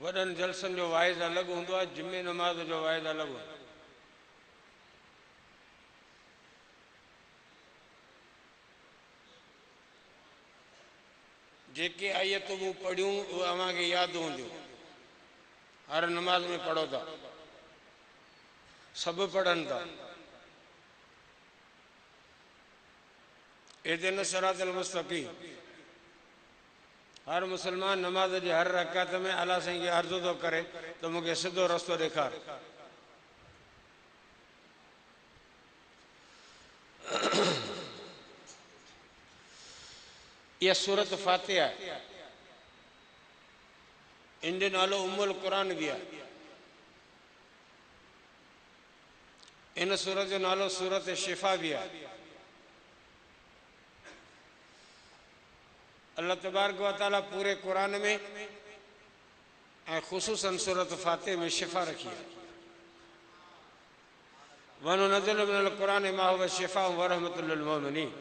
वॾनि जलसनि जो वाइज़ अलॻि हूंदो आहे, जुमे नमाज़ जो वाइज़ अलॻि हूंदो आहे। जेके आयतूं मूं पढ़ियूं उहे अव्हांखे यादि हूंदियूं, हर नमाज़ में पढ़ो था, सभु पढ़नि था। इहदिन सिरातल मुस्तक़ीम, हर मुसलमान नमाज जे हर रकात में अल्लाह साईं खे अर्ज़ु थो करे त मूंखे सिधो रस्तो ॾेखार। इहा सूरत फातिहा आहे, इन जो नालो उम्मुल क़ुरान बि आहे। इन सूरत जो नालो सूरत शिफ़ा बि आहे। अल्लाह तबारक व तआला पूरे कुरान में ऐं ख़ुसूसन सूरत फातिह में शिफ़ा रखी आहे। वनुनज़्ज़िलु मिनल क़ुरानि मा हुवा शिफ़ाउन व रहमतुल लिल मुमिनीन।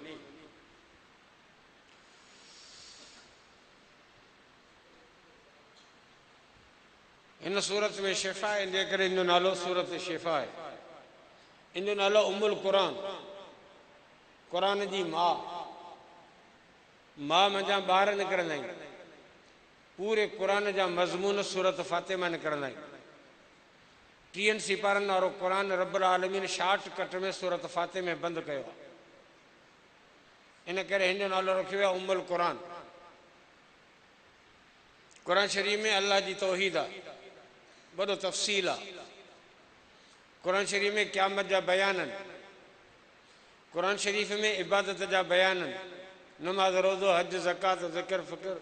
इन सूरत में शिफ़ा आहे, इन जे करे इन जो नालो सूरत शिफ़ा आहे। इन जो नालो उम्मुल क़ुरान, क़ुरान जी माउ। मां मुंहिंजा ॿार निकिरंदा आहिनि, पूरे क़ुरान जा मज़मून सूरत फातिह मां निकिरंदा आहिनि। 30 सिपारनि वारो क़ुरान रब्बुल आलमीन शॉर्टकट में सूरत फातिह में बंदि कयो आहे। इन करे हिन जो नालो रखियो आहे उम्मुल क़ुरान। क़ुरान शरीफ़ में अल्लाह जी तौहीद आहे, वॾो तफ़सील आहे। क़ुरान शरीफ़ में क़यामत जा बयान आहिनि, क़ुरान शरीफ़ में इबादत जा बयान आहिनि, नमाज़ रोज़ो हज ज़कात ज़िक्र फ़िक्र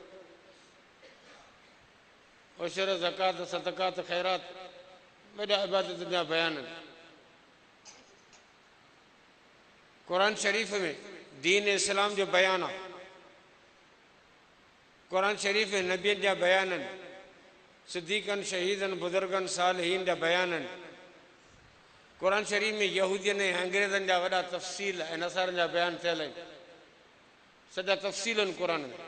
उशर ज़कात सदक़ात ख़ैरात, वॾा इबादत जा बयान आहिनि। क़ुरान शरीफ़ में दीन इस्लाम जो बयान आहे। क़ुरान शरीफ़ में नबियनि जा बयान आहिनि, सिद्दीक़नि शहीदनि बुज़ुर्गनि सालिहीन जा बयान आहिनि। क़ुरान शरीफ़ में यहूदियनि ऐं अंग्रेज़नि जा वॾा तफ़सील ऐं नसारनि जा बयान थियल आहिनि। सॼा तफ़सील आहिनि क़ुरान में।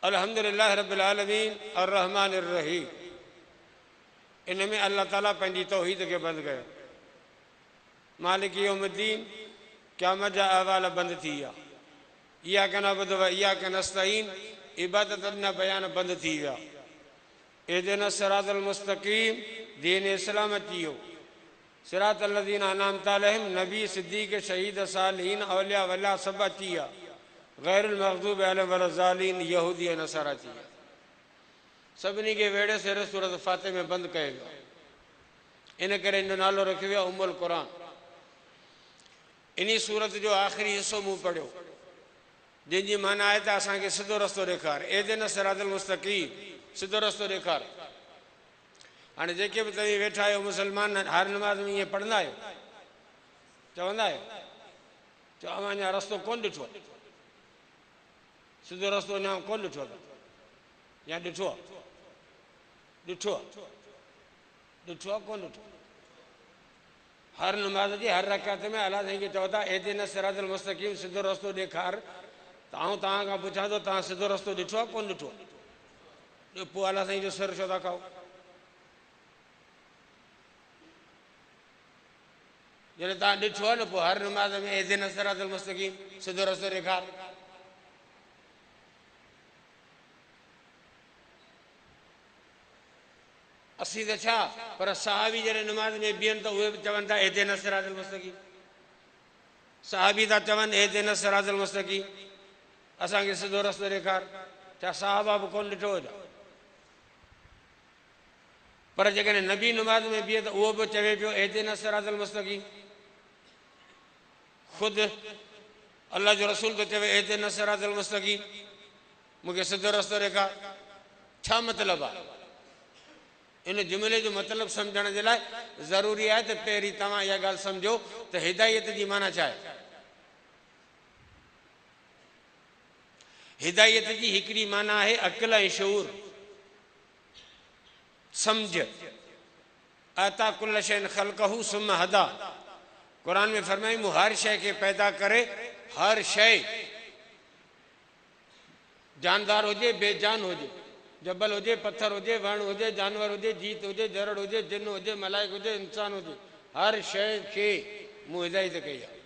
अल्हम्दुलिल्लाह रब्बिल आलमीन अर्रहमानिर रहीम, इन में अल्लाह ताला पंहिंजी तौहीद खे बंदि कयो। मालिक यौमुद्दीन, क़यामत जा अहवाल बंदि थी विया। इय्याक नअबुदु व इय्याक नस्तईन, इबादतनि जा बयान बंदि थी विया। इहदिना सिरातल मुस्तक़ीम, दीन इस्लाम अची वियो। सिरातल लज़ीना अनअमता अलैहिम, नबी सिद्दीक़ शहीद सालिहीन औलिया वला सभु अची विया। गैरुल मग़ज़ूबि अलैहिम वलज़ालिन, यहूदी ऐं नसारा अची विया। सभिनी खे वेड़े सिरे सूरत फातिह में बंदि कयो वियो। इन करे इन जो नालो रखियो वियो उम्मुल क़ुरान। इन सूरत जो आख़िरी हिसो मूं पढ़ियो, जंहिंजी माना आहे त असांखे सिधो रस्तो ॾेखार। इहदिना सिरातल मुस्तक़ीम, सिधो रस्तो ॾेखार। हाणे जेके बि तव्हीं वेठा आहियो मुसलमान, हर नमाज़ में ईअं पढ़ंदा आहियो, चवंदा आहियो, चओ अञा रस्तो कोन ॾिठो, सिधो रस्तो अञा कोन ॾिठो आहे, या ॾिठो आहे? ॾिठो आहे, ॾिठो आहे कोन ॾिठो? हर नमाज़ जी हर रकात में अल्लाह साईं खे चओ था इहदिना सिरातल मुस्तक़ीम, सिधो रस्तो ॾेखार। त आउं तव्हां खां पुछां थो, तव्हां सिधो रस्तो ॾिठो आहे कोन ॾिठो? पोइ अल्लाह साईं जो सिर छो था खाओ? जॾहिं तव्हां ॾिठो आहे न, पोइ हर नमाज़ में इहदिना सिरातल मुस्तक़ीम, सिधो रस्तो ॾेखार। असीं त छा, पर सहाबी जॾहिं नमाज़ में बीहनि त उहे बि चवनि था इहदिना सिरातल मुस्तक़ीम। सहाबी था चवनि इहदिना सिरातल मुस्तक़ीम, असांखे सिधो रस्तो ॾेखार। छा सहाबा बि कोन ॾिठो हुयो? पर जेकॾहिं नबी नमाज़ में बीहे त उहो बि चवे पियो इहदिना सिरातल मुस्तक़ीम। ख़ुदि अल्लाह जो रसूल थो चवे इहदिना सिरातल मुस्तक़ीम, मूंखे सिधो रस्तो ॾेखार। छा मतिलबु आहे? इन जुमिले जो मतिलबु सम्झण जे लाइ ज़रूरी आहे त पहिरीं तव्हां इहा ॻाल्हि सम्झो त हिदायत जी माना छा आहे। हिदायत जी हिकिड़ी माना आहे अक़ल ऐं शऊर, सम्झ। आता कुल्ल शैइन ख़ल्क़हू सुम्मा हदा, क़ुरान में फरमाई मूं हर शइ खे पैदा करे, हर शइ जानदार हुजे बेजान हुजे, जबल हुजे, पत्थर हुजे, वण हुजे, जानवर हुजे, जीत हुजे, जरड़ हुजे, जिन हुजे, मलाइक हुजे, इंसान हुजे, हर शइ खे मूं हिदायत कई आहे।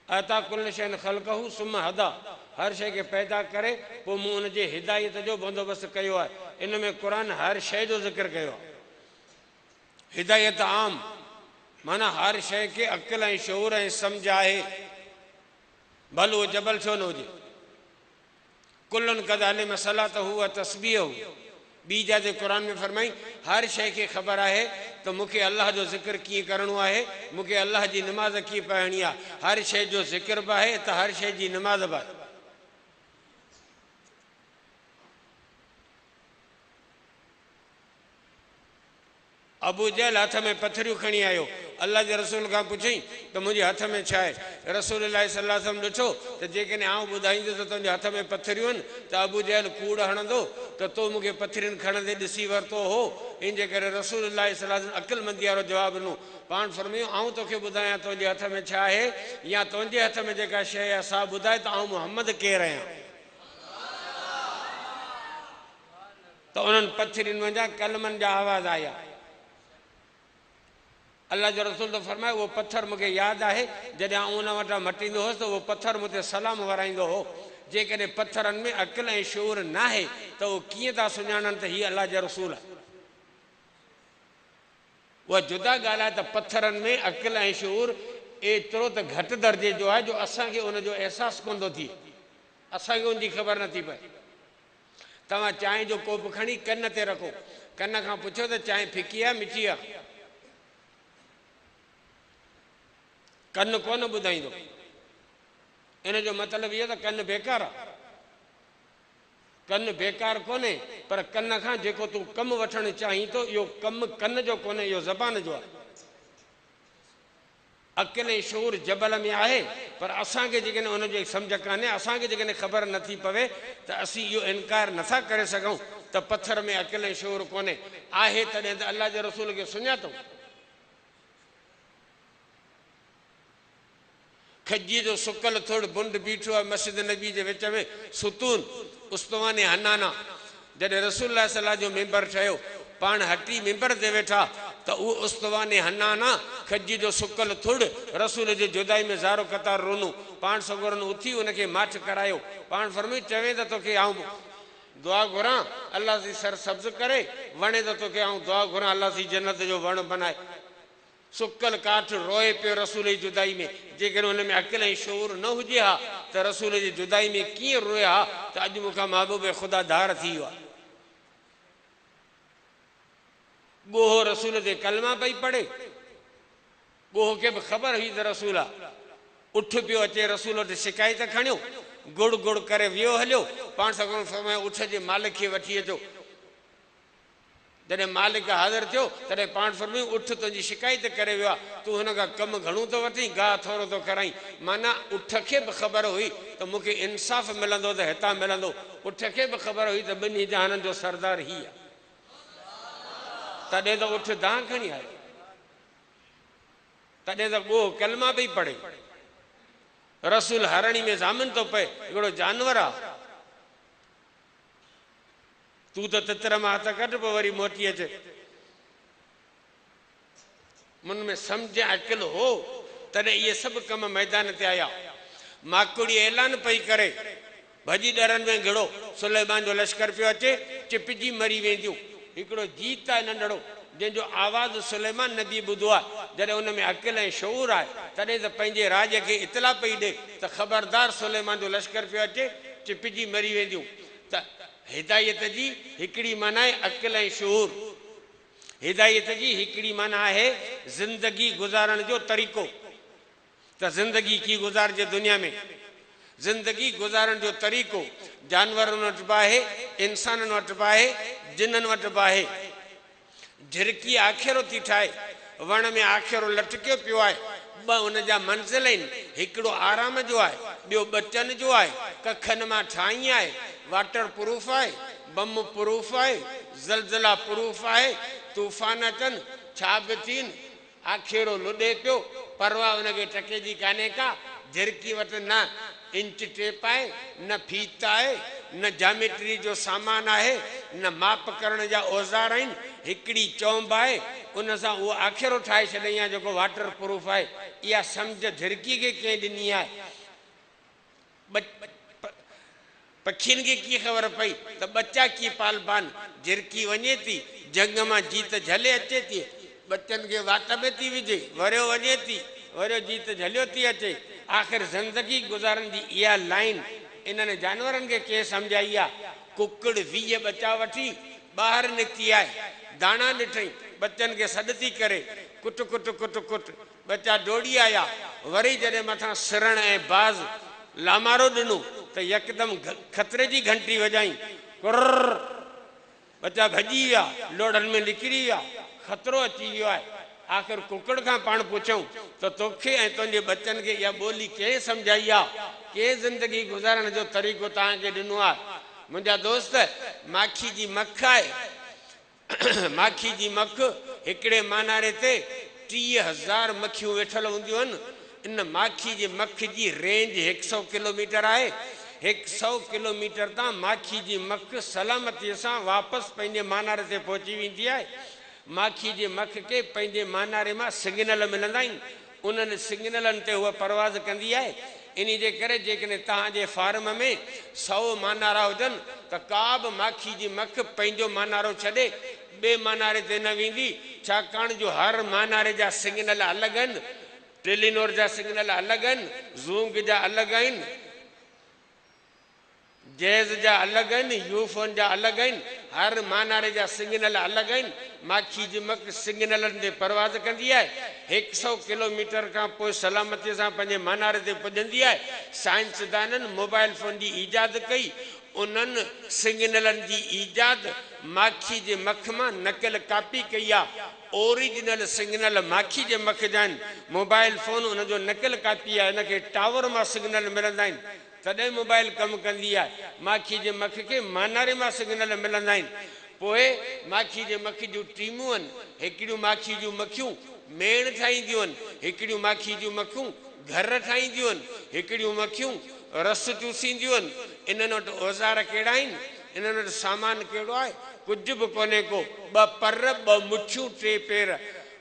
अता कुल शइ ख़ल्क़हू सुम हदा, हर शइ खे पैदा करे पोइ मूं हुनजे हिदायत जो बंदोबस्तु कयो आहे। इन में क़ुर हर शइ जो ज़िक्र कयो आहे। हिदायत आम माना हर शइ खे अक़ुल ऐं शऊर ऐं सम्झ आहे, भले उहो जबल छो न हुजे। कुल्लुन क़द अलिम सलातहू व तस्बीहू, ॿी जाते क़ुर में फरमाई हर शइ खे ख़बर आहे त मूंखे अलाह जो ज़िक्र कीअं करिणो आहे, मूंखे अलाह जी नमाज़ कीअं पढ़णी आहे। हर शइ जो ज़िक्र बि आहे त हर शइ जी नमाज़ बि आहे। अबू जहल हथ में पथरियूं खणी आयो, अल्लाह जे रसूल खां पुछई त मुंहिंजे हथ में छा आहे। रसूल सल्लल्लाहु अलैहि वसल्लम ॾिठो त जेकॾहिं आउं ॿुधाईंदुसि त तुंहिंजे हथ में पथरियूं आहिनि त अबू जहल कूड़ हणंदो त तो मूंखे पथरियुनि खणंदे ॾिसी वरितो हो। इन जे करे रसूल सल्लल्लाहु अलैहि वसल्लम अक़ुलमंदी वारो जवाबु ॾिनो। पाण फरमायो आउं तोखे ॿुधायां तुंहिंजे हथ में छा आहे, या तुंहिंजे हथ में जेका शइ आहे सा ॿुधाए त आउं मुहम्मद केरु आहियां। त उन्हनि पथरियुनि वञा कलमनि जा आवाज़ आया। अल्लाह जो रसूल तो फरमाए वो पत्थर मूंखे यादि आहे, जॾहिं आउं उन वटां मटींदो हुउसि त उहो पत्थर मूं ते सलाम वराईंदो हो। जेकॾहिं पत्थरनि में अक़ुल ऐं शऊर न आहे त उहो कीअं था सुञाणनि त हीअ अल्लाह जो रसूल आहे। उहा जुदा ॻाल्हि आहे त पत्थरनि में अक़ुल ऐं शऊर एतिरो त घटि दर्जे जो आहे जो असांखे उनजो अहसासु कोन थो थिए, असांखे उनजी ख़बर नथी पए। तव्हां चांहि जो कोप खणी कन ते रखो, कन खां पुछो त चांहि फिकी आहे मिठी आहे, कन कोन ॿुधाईंदो। इन जो मतिलबु इहो त कन बेकार आहे। कन बेकार कोन्हे, पर कन खां जेको तूं कमु वठणु चाहीं थो इहो कमु कन जो कोन्हे, इहो ज़बान जो आहे। अक़ुल ऐं शऊर जबल में आहे, पर असांखे जेकॾहिं उनजी सम्झ कान्हे, असांखे जेकॾहिं ख़बर नथी पवे त असीं इहो इनकार नथा करे सघूं त पत्थर में अक़ुल ऐं शऊर कोन्हे। आहे तॾहिं त अल्लाह जे रसूल खे सुञातो। खजीअ जो सुकल थोड़ बुंड बीठो आहे मस्जिद नबी जे विच में, सुतून उस्तवाने हनाना। जॾहिं रसूलुल्लाह सल्लल्लाहु अलैहि वसल्लम जो मेंबर ठहियो, पाण हटी मेंबर ते वेठा त उहो उस्तवाने हनाना खजी जो सुकल थुड़ रसूल जे जुदाई में ज़ारो कतार रोनू। पाण सगोरन उथी उनखे माठ करायो। पाण फरमाई चवे त तोखे आऊं दुआ घुरां अल्लाह जी सर सब्ज़ करे, वणे त तोखे आऊं दुआ घुरां अल्लाह जी जन्नत जो वण बनाए। सुकल काठ रोए पियो रसूल जी जुदाई में। जेकॾहिं हुन में अक़ुल ऐं शऊर न हुजे हा त रसूल जी जुदाई में कीअं रोए हा त अॼु मूंखां महबूब ख़ुदा धार थी वियो आहे। ॻोहो रसूल ते कलमा पई पढ़े, ॻोहो खे बि ख़बर हुई त रसूल आहे। उठ पियो अचे रसूल वटि शिकायत खणियो, गुड़ गुड़ करे वियो हलियो। पाण सगों फरमायो उठ जे मालिक खे वठी अचो। जॾहिं मालिक हाज़िर थियो तॾहिं पाण फरमायूं उठ तुंहिंजी शिकायत करे वियो आहे, तूं हुन खां कमु घणो थो वठी, गाह थोरो थो कराई। माना उठ खे बि ख़बर हुई त मूंखे इंसाफ़ मिलंदो त हितां मिलंदो। उठ खे बि ख़बर हुई त ॿिन्ही जहाननि जो सरदार ही आहे। तॾहिं त उठ दांह खणी आयो, तॾहिं त ॻोह कलमा पई पढ़े। रसूल हरणी में ज़ामिन थो पए, हिकिड़ो जानवर आहे। तूं त तितर मां हथ कढ पोइ वरी मोटी अचे। मन में सम्झ अक़ुल हो तॾहिं इहे सभु कम मैदान ते आया। माकुड़ी ऐलान पई करे, भॼी डरनि में घिड़ो सुलेमान जो लश्कर पियो अचे, चिपजी मरी वेंदियूं। हिकिड़ो जीत आहे नंढड़ो जंहिंजो आवाज़ सुलेमान नबी ॿुधो आहे। जॾहिं हुन में अक़ुल ऐं शऊर आहे तॾहिं त पंहिंजे राज खे इतला पई ॾे त ख़बरदार सुलेमान जो लश्कर पियो अचे, चिपजी मरी वेंदियूं। त हिदायत जी हिकिड़ी माना आहे अक़ुल ऐं शऊर। हिदायत जी हिकिड़ी माना आहे ज़िंदगी गुज़ारण जो तरीक़ो, त ज़िंदगी की गुज़ारिजे दुनिया में। ज़िंदगी गुज़ारण जो तरीक़ो जानवरनि वटि बि आहे, इंसाननि वटि बि आहे, जिन्हनि वटि बि आहे। झिरकी आखेरो थी ठाहे, वण में आखेरो लटकियो पियो आहे। ॿ उन जा मंज़िल आहिनि, हिकिड़ो आराम जो आहे, ॿियो ॿचन जो आहे। कखनि मां ठाही आहे, वाटर प्रूफ आहे, बम प्रूफ आहे, ज़लज़ला प्रूफ आहे। तूफ़ान अचनि छा बि थियनि, आखेरो लुॾे पियो, परवाह उनखे टके जी कान्हे का। झिरकी वटि न इंच टेप आहे, न फीत आहे, न जामेट्री जो सामान है, न माप करण जा औजार आहिनि, हिकिड़ी चौंब आहे, उन सां उहो आखेरो ठाहे छॾई आहे जेको वाटर प्रूफ आहे। इहा सम्झ झिरकी खे कंहिं ॾिनी आहे? पखियुनि खे कीअं ख़बर पई त बच्चा कीअं पालबान? झिरकी वञे थी जंग मां जीत झले अचे थी, बच्चनि खे वाट में थी विझे, वरियो वञे थी, वरियो जीत झलियो थी अचे। आख़िर ज़िंदगी गुज़ारण जी इहा लाइन इन्हनि जानवरनि खे कंहिं सम्झाई आहे? कुकड़ 20 बच्चा वठी ॿाहिरि निकिती आहे, दाणा ॾिठई, बच्चनि खे सॾु थी करे कुट कुट कुट कुट, बच्चा डोड़ी आया, वरी जॾहिं मथां सिरण ऐं बाज़ लामारो ॾिनो त यकदम ख़तरे जी घंटी वॼाई, कुर, बच्चा भॼी विया, लोड़नि में निकिरी विया, ख़तरो अची वियो आहे। आख़िर कुकड़ खां पाण पुछूं त तोखे ऐं तुंहिंजे बच्चनि खे इहा ॿोली कंहिं सम्झाई आहे? कंहिं ज़िंदगी गुज़ारण जो तरीक़ो तव्हांखे ॾिनो आहे? मुंहिंजा दोस्त, माखी जी मख आहे, माखी जी मख हिकिड़े मानारे ते 30,000 मखियूं वेठल हूंदियूं आहिनि। इन माखी जी मख जी रेंज 100 किलोमीटर आहे। 100 किलोमीटर तां माखी जी मख सलामतीअ सां वापसि पंहिंजे मानारे ते पहुची वेंदी आहे। माखी जे मख के पंहिंजे मानारे मां सिग्नल मिलंदा आहिनि, उन्हनि सिग्नलनि ते उहा परवाज़ कंदी आहे। इन जे करे जेकॾहिं तव्हांजे फार्म में 100 मानारा हुजनि त का बि माखी जी मख पंहिंजो मानारो छॾे ॿिए मानारे ते न वेंदी, छाकाणि जो हर मानारे जा सिग्नल अलॻि आहिनि, टेलीनोर जा सिग्नल अलॻि आहिनि, ज़ूम जा अलॻि आहिनि, जैज़ जा अलॻि आहिनि, यूफोन जा अलॻि आहिनि, हर मानारे जा सिग्नल अलॻि आहिनि। माखी जी मख सिग्नलनि ते परवाज़ कंदी आहे, 100 किलोमीटर खां पोइ सलामतीअ सां पंहिंजे मानारे ते पुॼंदी आहे। साइंसदाननि मोबाइल फोन जी ईजाद कई, उन्हनि सिग्नलनि जी ईजाद माखी जे मख मां नकल कापी कई आहे। ओरिजिनल सिग्नल माखी जे मख जा आहिनि, मोबाइल फोन उनजो नकल कापी आहे, इनखे टावर मां सिग्नल मिलंदा आहिनि, तॾहिं मोबाइल कमु कंदी आहे। माखी जे मख खे मानारे मां सिग्नल मिलंदा आहिनि। पोइ माखी जे मख जूं टीमूं आहिनि, हिकिड़ियूं माखी जूं मखियूं मेण ठाहींदियूं आहिनि, हिकिड़ियूं माखी जूं मखियूं घर ठाहींदियूं आहिनि, हिकिड़ियूं मखियूं रस चूसींदियूं आहिनि। इन्हनि वटि औज़ार कहिड़ा आहिनि, इन्हनि वटि सामान कहिड़ो आहे? कुझु बि कोन्हे को, 2 पर 2 मुठियूं 3 पेर,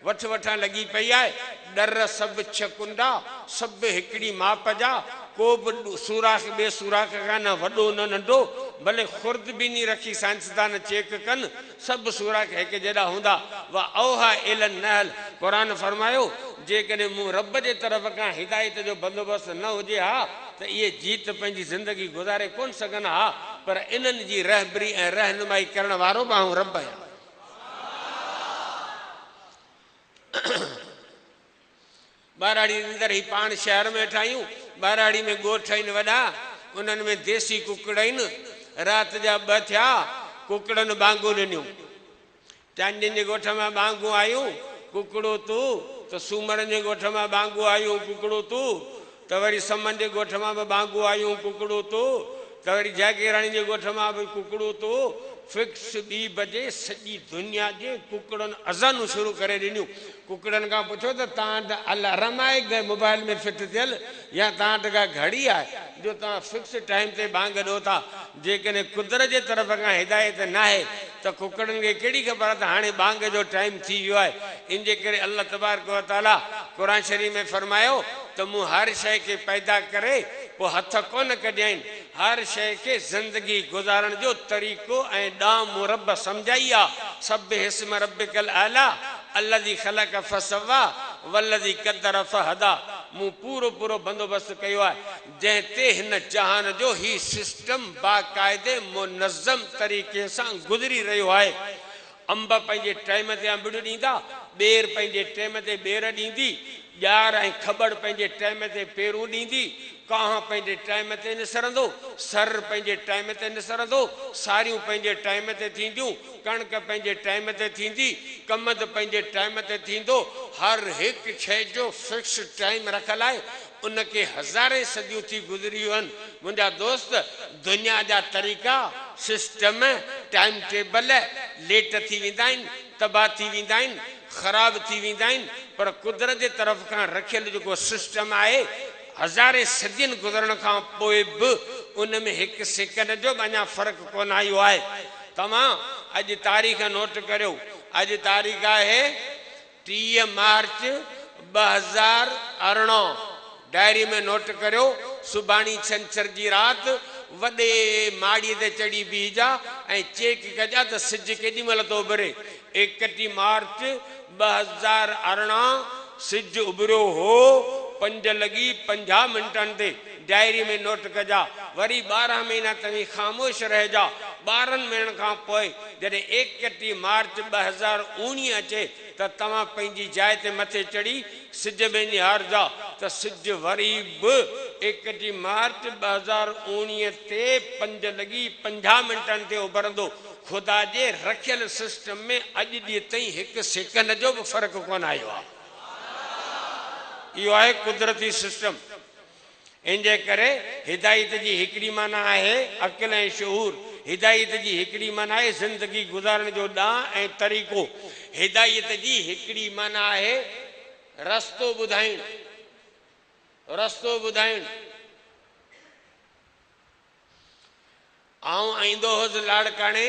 वठ वठां लॻी पई आहे। डर सभु 6 कुंडा, सभु हिकिड़ी माप जा, को बि सुराख ॿिए सुराख खां न वॾो न नंढो, भले खुर्दबीनी रखी साइंसदान चेक कनि, सभु सुराख हिकु जहिड़ा हूंदा। वा औहा एलन नहल, क़ुरान फरमायो जेकॾहिं मूं रब जे तरफ़ खां हिदायत जो बंदोबस्तु न हुजे हा त इहे जीत पंहिंजी ज़िंदगी गुज़ारे कोन सघनि हा, पर इन्हनि जी रहबरी ऐं रहनुमाई करण वारो बि आऊं रब आहियां। ॿाराड़ी अंदरि ई पाण शहर में ठाहियूं, ॿाराड़ी में ॻोठ आहिनि वॾा, उन्हनि में देसी कुकड़ आहिनि। राति जा 2 थिया, कुकड़नि बांगूं ॾिनियूं, चांडियुनि जे ॻोठ मां बांगूं आयूं, कुकड़ो तूं, त सूमरनि जे ॻोठ मां बांगूं आयूं, कुकड़ो तूं, त वरी समनि जे ॻोठ मां बि बांगूं आयूं, कुकड़ो तूं, त वरी जागीराणी जे ॻोठ मां बि कुकड़ो तूं। फिक्स 2 बजे सॼी दुनिया जे कुकड़नि अज़ानूं शुरू करे ॾिनियूं। कुकड़नि खां पुछो त तव्हां वटि अलार्म आहे मोबाइल में फिट थियल, या तव्हां वटि का घड़ी आहे जो तव्हां फिक्स टाइम ते बांग ॾियो था? जेकॾहिं कुदरत जे तरफ़ खां हिदायत न आहे त कुकड़नि खे कहिड़ी ख़बर आहे त हाणे बांग जो टाइम थी वियो आहे? इन जे करे अल्लाह तबारक व तआला क़ुर शरीफ़ में फरमायो त मूं हर शइ खे पैदा करे पोइ हथ कोन कढिया आहिनि, हर शइ खे ज़िंदगी गुज़ारण जो तरीक़ो ऐं ॾांहुं मूं रब सम्झाई आहे। सब्बि हिस्म रब्बिकल आला अल्लज़ी ख़लक़ फसवा वल्लज़ी क़द्दर फहदा, मूं पूरो पूरो बंदोबस्तु कयो आहे जंहिं ते हिन जहान जो ही सिस्टम बाक़ाइदे मुनज़्ज़म तरीक़े सां गुज़री रहियो आहे। अंब पंहिंजे टाइम ते अंबड़ियूं ॾींदा, ॿेर पंहिंजे टाइम ते ॿेर ॾींदी, ॼार ऐं खॿड़ पंहिंजे टाइम ते पेरूं ॾींदी, कांउ पंहिंजे टाइम ते निसरंदो, सर पंहिंजे टाइम ते निसरंदो, सारियूं पंहिंजे टाइम ते थींदियूं, कणक पंहिंजे टाइम ते थींदी, कमद पंहिंजे टाइम ते थींदो। हर हिकु शइ जो फिक्स टाइम रखियलु आहे, उनखे हज़ारे सदियूं थी गुज़रियूं आहिनि। मुंहिंजा दोस्त, दुनिया जा तरीक़ा, सिस्टम, टाइम टेबल लेट थी वेंदा आहिनि, तबाह थी वेंदा आहिनि, ख़राब थी वेंदा आहिनि, पर कुदरत जे तरफ़ खां रखियल जेको सिस्टम आहे, हज़ारे सदियुनि गुज़रण खां पोइ बि उनमें एक सेकंड जो अञा फर्क कोन आयो आहे। तमाम अज तारीख नोट करियो, अज तारीख है 30 मार्च 2018। डायरी में नोट करियो। सुभाणी छंछर जी रात वडे माड़ी ते चढ़ी बीजा ऐं चेक कजा त सिज केडी मल तो उभरे। 31 मार्च 2018 सिज उभरियो हो 5:50 ते। डायरी में नोट कजा। वरी 12 महीना तवी खामोश रह जा। 12 महीनन खां पोइ जॾहिं 31 मार्च 2019 अचे त तव्हां पंहिंजी जाइ ते मथे चढ़ी सिज में निहारजा त सिज वरी बि 31 मार्च 2019 ते 5:50 ते उभरंदो। खुदा जे रखियल सिस्टम में अॼु ॾींहं ताईं 1 सेकंड जो बि फ़र्क कोन आयो आहे। इहो आहे कुदरती सिस्टम। इंजे करे हिदायत जी हिकड़ी माना है अक़ल ऐं शऊर। हिदायत जी हिकड़ी माना है जिंदगी गुजारण जो ॾांहुं ऐं तरीक़ो। हिदायत जी हिकड़ी माना है रस्तो ॿुधाइण। रस्तो ॿुधाइण। आऊं ईंदो हुउसि लाड़काणे।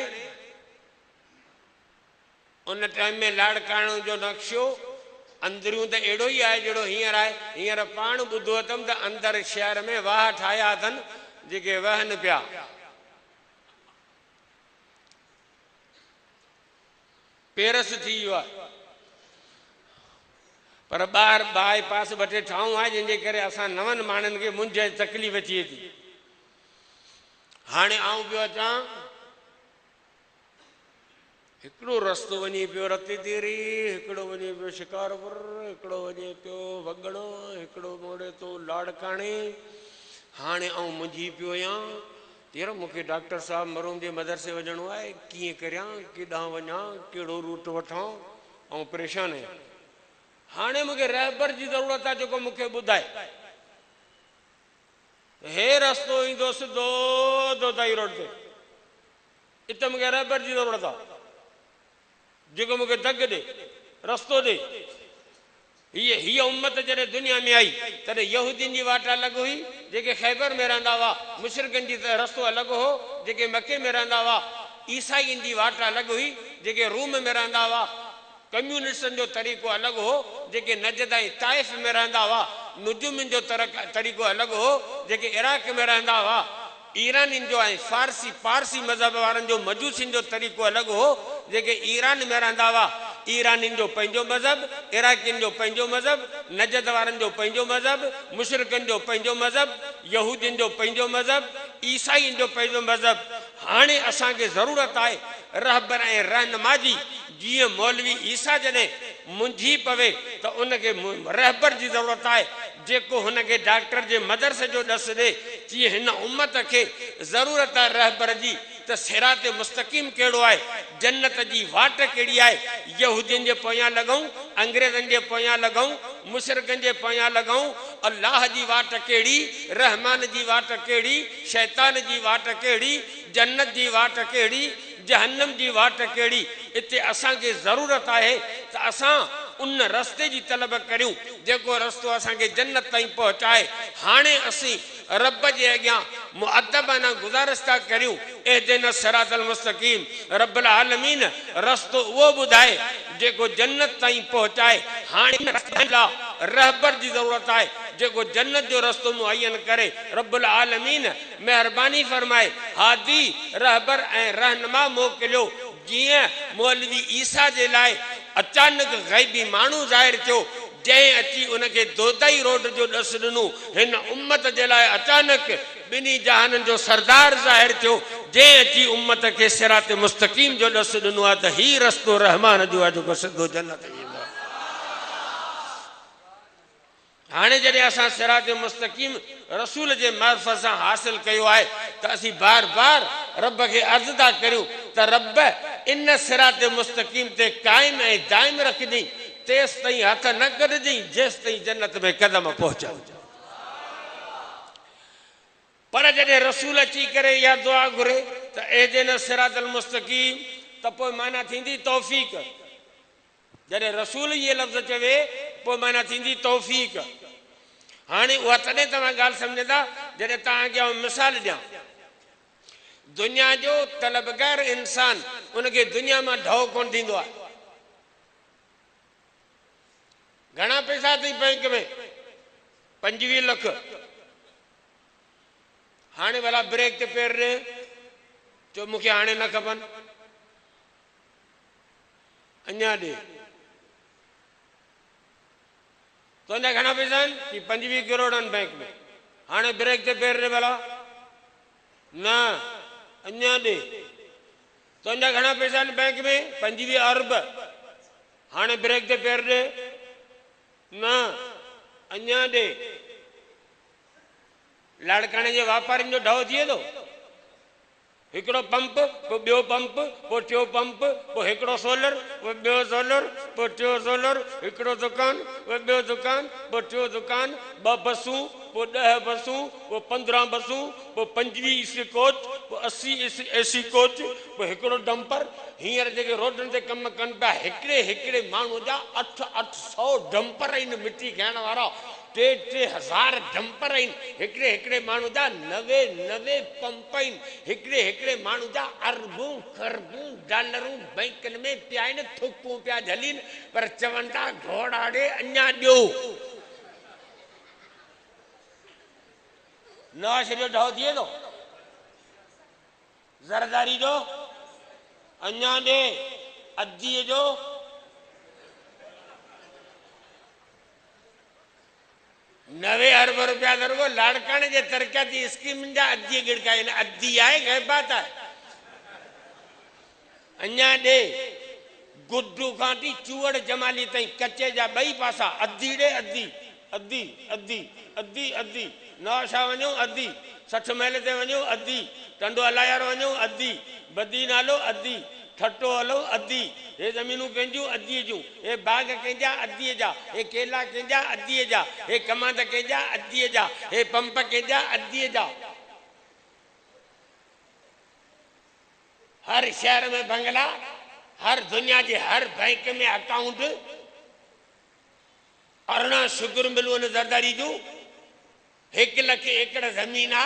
उन टाइम में लाड़काणे जो नक्शो अंदरियों तो एड़ो ही है जड़ो हींअर है। हींअर पाण ॿुधो अथमि त अंदर शहर में वाह ठाया अथनि जेके वहनि पिया। पेरस थी वियो आहे पर ॿाहिरि बाईपास 2 ठाऊं आहे जंहिंजे करे असां नवनि माण्हुनि खे मुंझ ऐं तकलीफ़ थिए थी। हाणे आऊं पियो अचां हिकिड़ो रस्तो वञे पियो रते तेरी, हिकिड़ो वञे पियो शिकारपुर, हिकिड़ो वञे पियो वगड़ो, हिकिड़ो मोड़े तो लाड़काणे। हाणे आऊं मुंझी पियो आहियां तेरा मूंखे डॉक्टर साहब मरूम जे मदरसे वञणो आहे। कीअं करियां, केॾांहुं वञां, कहिड़ो रूट वठां, ऐं परेशान आहियां। हाणे मूंखे रहबर जी ज़रूरत आहे जेको मूंखे ॿुधाए हे रस्तो ईंदो सिधो दोदाई रोड ते। इते मूंखे रहबर जी ज़रूरत आहे जेको मूंखे दग दे, रस्तो दे। हीअ उम्मत जॾहिं दुनिया में आई तॾहिं यहूदियुनि जी वाट अलॻि हुई जेके खैबर में रहंदा हुआ। मुशरिकनि जी रस्तो अलॻि हो जेके मके में रहंदा हुआ। ईसाईनि जी वाट अलॻि हुई जेके रूम में रहंदा हुआ। कम्यूनिस्टनि जो तरीक़ो अलॻि हो जेके नजद ऐं ताइफ़ में रहंदा हुआ। नुजुमिन जो तरीक़ो अलॻि हो जेके इराक में रहंदा हुआ। ईरानियुनि जो ऐं पारसी मज़हब वारनि जो मजूसियुनि जो तरीक़ो अलॻि हो जेके ईरान में रहंदा हुआ। ईरानियुनि जो पंहिंजो मज़हब, इराकियुनि जो पंहिंजो मज़हब, नजद वारनि जो पंहिंजो मज़हब, मुशरिकनि जो पंहिंजो मज़हब, यहूदियुनि जो पंहिंजो मज़हब, ईसाईनि जो पंहिंजो मज़हब। हाणे असांखे ज़रूरत आहे रहबर ऐं रहनुमा जी। जीअं मौलवी ईसा जॾहिं मुंझी पवे त उनखे रहबर जी ज़रूरत आहे जेको हुनखे डॉक्टर जे मदरसे जो ॾस ॾे। तीअं हिन उम्मत खे ज़रूरत आहे रहबर जी त सिरात मुस्तक़ीम कहिड़ो आहे, जन्नत जी वाट कहिड़ी आहे। यहूदियुनि जे पोयां लॻूं, अंग्रेज़नि जे पोयां लॻूं, मुशरिकनि जे पोयां लॻूं। अल्लाह जी वाट कहिड़ी, रहमान जी वाट कहिड़ी, शैतान जी वाट कहिड़ी, जन्नत जी वाट कहिड़ी, जहन्नम जी वाट कहिड़ी। इते असांखे ज़रूरत आहे त असां उन रस्ते जी तलब करियूं जेको रस्तो असांखे जन्नत ताईं पहुचाए। हाणे असीं रब जे अॻियां मुअद्दबाना गुज़ारिश था करियूं इहदिना सिरातल मुस्तक़ीम। रब्बुल आलमीन रस्तो उहो ॿुधाए जेको जन्नत ताईं पहुचाए। हाणे रहबर जी ज़रूरत आहे जेको जन्नत जो रस्तो मुहैयन करे। रब्बुल आलमीन महिरबानी फरमाए हादी रहबर ऐं रहनुमा मोकिलियो। जीअं मौलवी ईसा जे लाइ अचानक ग़ैबी माण्हू ज़ाहिर थियो जंहिं अची उनखे दोदाई रोड जो ॾस ॾिनो। हिन उम्मत जे लाइ अचानक ॿिन्ही जहाननि जो सरदार ज़ाहिर थियो जंहिं अची उम्मत खे सिरात मुस्तक़ीम जो ॾस ॾिनो आहे त हीउ रस्तो रहमान जो आहे जेको सिधो जन्नत वेंदो आहे। हाणे जॾहिं असां सिरात मुस्तक़ीम रसूल जे मार्फत सां हासिल कयो आहे त असीं बार बार रब खे अर्ज़ था करियूं त रब इन सिरात मुस्तक़ीम ते क़ाइम ऐं दाइम रखजईं। तेसि ताईं हथ न कढजईं जेसि ताईं जन्नत में कदम पहुचऊं। पर जॾहिं रसूल अची करे इहा दुआ घुरे त एहदिना सिरातल मुस्तक़ीम त पोइ माना थींदी तौफ़ीक़। जॾहिं रसूल इहे लफ़्ज़ चवे पोइ माना थींदी तौफ़ीक़। हाणे उहा तॾहिं तव्हां ॻाल्हि सम्झंदा जैसे तक मिसाल दिया दुनिया जो तलबगार इंसान उनके दुनिया में ढो कोन थींदो आहे। घना पैसा थी बैंक में 25 लाख हाँ भला ब्रेक ते पेर रे चो मुझे हाँ न खपन अञा दे तो घना पैसा कि 25 करोड़ बैंक में हाँ ब्रेक ते पेर रे भला ना अञा दे तो घना पैसा बैंक में 25 अरब हाँ ब्रेक ते पेर रे ना अञा दे लाड़काने जे वापारी जो ढो थिए तो हिकड़ो पंप पो बियो पंप पो टियो पंप पो हिकड़ो सोलर पो बियो सोलर पो टियो सोलर हिकड़ो दुकान पो बियो दुकान पो टियो दुकान 2 बसूं पो 10 बसूं पो 15 बसूं पो 25 कोच पो 80 एसी कोच पो हिकड़ो डंपर हींअर जेके रोडन ते कम कन पिया हिकड़े माण्हू जा 800 डंपर इन मिट्टी खणण वारा 3,000 डंपर हिकड़े मानू जा 90 पंप हिकड़े मानू जा अरबों खरबों डॉलरूं बैंकन में पिया थुकूं पिया झलीन पर चवन था घोड़ाड़े अञा ॾियो नवा शरीर ढो थिए तो ज़रदारी जो अञा ॾे अजीअ जो 90 अरब रुपया दरगो लाड़काने जे तरक्याती स्कीम जा अधी गिड़काई अधी आए गए बात है अञा दे गुड्डू खाती चूड़ जमाली तई कच्चे जा बई पासा अधी दे अधी अधी अधी अधी अधी नौशा वनो अधी 60 महल ते वनो अधी टंडो अलायार वनो अधी बदी नालो अधी ठट्टो हलो अधी ये जमीनू कंजू अधी जू ये बाग कंजा अधी जा ये केला कंजा अधी जा ये कमांड कंजा अधी जा ये पंप कंजा अधी जा हर शहर में बंगला हर दुनिया के हर बैंक में अकाउंट 18 शुगर मिलो न जरदारी जू 1 लाख एकड़ जमीन आ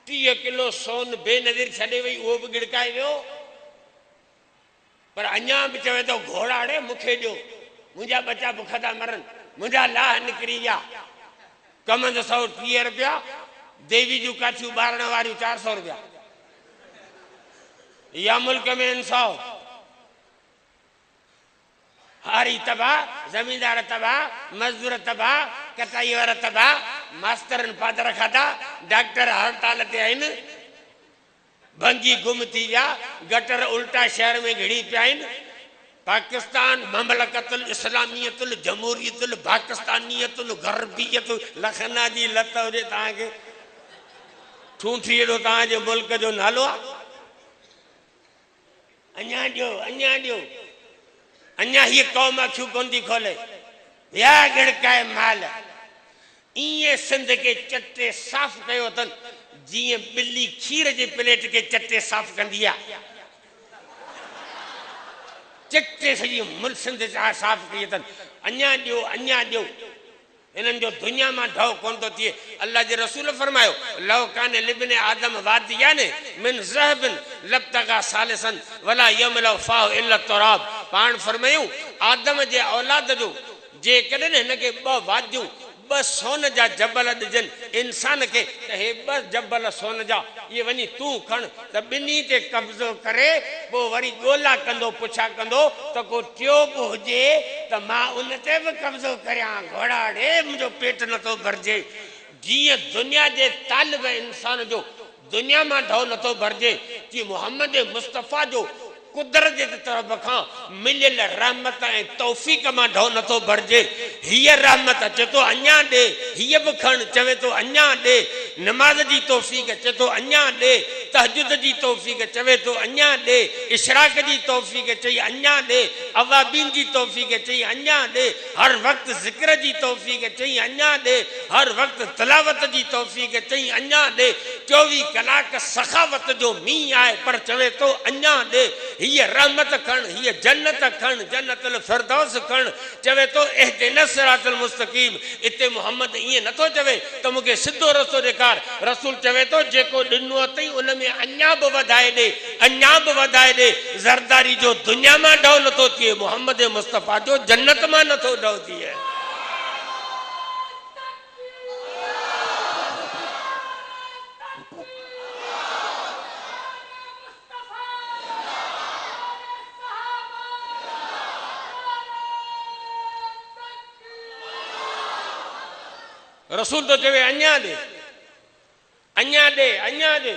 30 किलो सोन बेनजीर छड़े वही वो भी गिड़काए वियो पर अञा भी चवे तो घोड़ाड़े मुखे दो मुझा बच्चा भुखा था मरन मुझा लाह निकरी जा कमंद 130 रुपया देवी जू काठियूं बारण वारियूं 400 रुपया या मुल्क में इंसाफ हारी तबाह जमींदार तबाह मजदूर तबाह कटाई वारा तबाह मास्टर पादर खाधा डॉक्टर हड़ताल ते आइन भंगी गुम थी विया गटर उल्टा शहर में घिड़ी पिया पाकिस्तान ममलकतुल इस्लामियतुल जमहूरियतुल पाकिस्तानियतुल गरबियतुल लखना जी लत हुजे तव्हांखे ठूठी एॾो तव्हांजे मुल्क जो नालो आहे अञा ॾियो अञा हीअ क़ौम अखियूं कोन थी खोले या गिड़काए माल इएं सिंध के चटे साफ़ कयो अथनि जी बिल्ली खीर के प्लेट के चट्टे साफ कंदी आहे चट्टे सॼी मुल्क सिंध साफ कई अथनि अञा ॾियो इन्हनि जो दुनिया में ढो कोन थो थिए अल्लाह जे रसूल फरमायो लव कान लिब्ने आदम वादियान मिन ज़हबिन लब्तगा सालिसन वला यमला फाह इल्ला तुराब पाण फरमायूं आदम जे औलाद जो जे कॾहिं हिन खे 2 वादियूं 2 सोन जा जबल ॾिजन इंसान के हे 2 जबल सोन जा ये वनी तू खण त बिनी ते कब्जो करे वो वरी गोला कंदो पुछा कंदो त को ट्यूब हुजे त मां उन ते भी कब्जो करया घोड़ाड़े मुझो पेट न तो भरजे जी दुनिया जे तालिब इंसान जो दुनिया में ढो न तो भरजे कि मोहम्मद मुस्तफा जो कुदरत के तरफ का मिलियल रहमत ए तौफीक में ढो न तो भरजे हिय रहमत अचे तो अञा दे हिय भी खण चवे तो अञा दे नमाज जी तौफीक अचे तो अञा दे तहजुद जी तौफ़ीक़ चवे तो अञा दे, इशराक जी तौफ़ीक़ चई अञा दे, अवाबीन जी तौफ़ीक़ चई अञा दे, हर वक्त ज़िक्र जी तौफ़ीक़ चई अञा दे, हर वक्त तिलावत जी तौफ़ीक़ चई अञा दे, 24 कलाक सखावत जो मींहुं आहे पर चवे तो अञा दे, हीअ रहमत खण, हीअ जन्नत खण, जन्नतुल फिरदौस खण, चवे तो इहदिना सिरातल मुस्तक़ीम। इते मोहम्मद ईअं नथो चवे त मूंखे सिधो रस्तो ॾेखार, रसूल चवे तो जेको ॾिनो अथई उन में अञा बि वधाए ॾे, अञा बि वधाए ॾे। ज़रदारी जो दुनिया मां ढउ नथो थिए, मोहम्मद मुस्तफ़ा जो जन्नत मां नथो ढउ थिए। रसूल तो चवे अञा दे, अञा दे, अञा दे।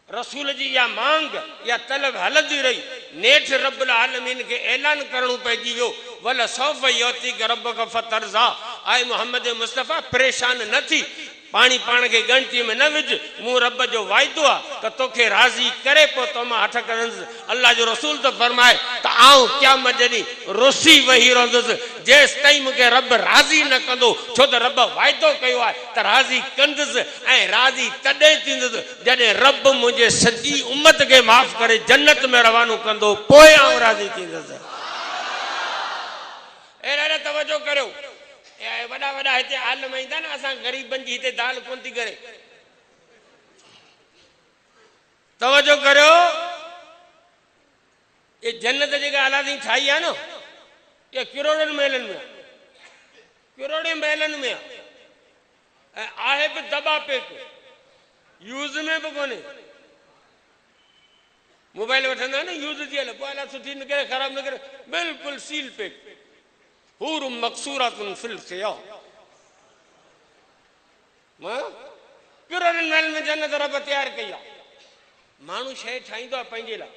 रसूल जी या मांग या तलब हलंदी रही, नेठ रब्बुल आलमीन के ऐलान करणो पइजी वियो, वल सौफ युतीक रब्बक फतरज़ा। आए मोहम्मद मुस्तफ़ा परेशान न थी, पानी पाण के गणती में न विझ, मूं रब जो वाइदो आहे त तोखे राज़ी करे पोइ तो मां हथ खणंदुसि। अल्लाह जो रसूल तो फरमाए त आऊं क़यामत जॾहिं रुसी वेही रहंदुसि जेसि ताईं मूंखे रब राज़ी न कंदो, छो त रब वाइदो कयो आहे त राज़ी कंदुसि ऐं राज़ी तॾहिं थींदुसि जॾहिं रब मुंहिंजे सॼी उम्मत खे माफ़ करे जन्नत में रवानो कंदो, पोइ आऊं राज़ी थींदुसि। अहिड़ा तवजो करियो, वॾा वॾा हिते आलम ईंदा न, असां ग़रीबनि जी हिते दाल कोन थी करे। तवजो करियो, ये जन्नत जेका अलादीन ठाही आहे न, ये किरोड़नि महलनि में, किरोड़े महलनि में आहे बि दबा पैक, यूज़ में बि कोन्हे। मोबाइल वठंदा न यूज़ थी हले, पोइ अलाए सुठी न करे ख़राब न करे, बिल्कुलु सील पैक। हूर मक़सूरातुन फिल ख़ियाम, किरोड़नि महल में जन्नत रब तैयार कई आहे। माण्हू शइ ठाहींदो आहे पंहिंजे लाइ,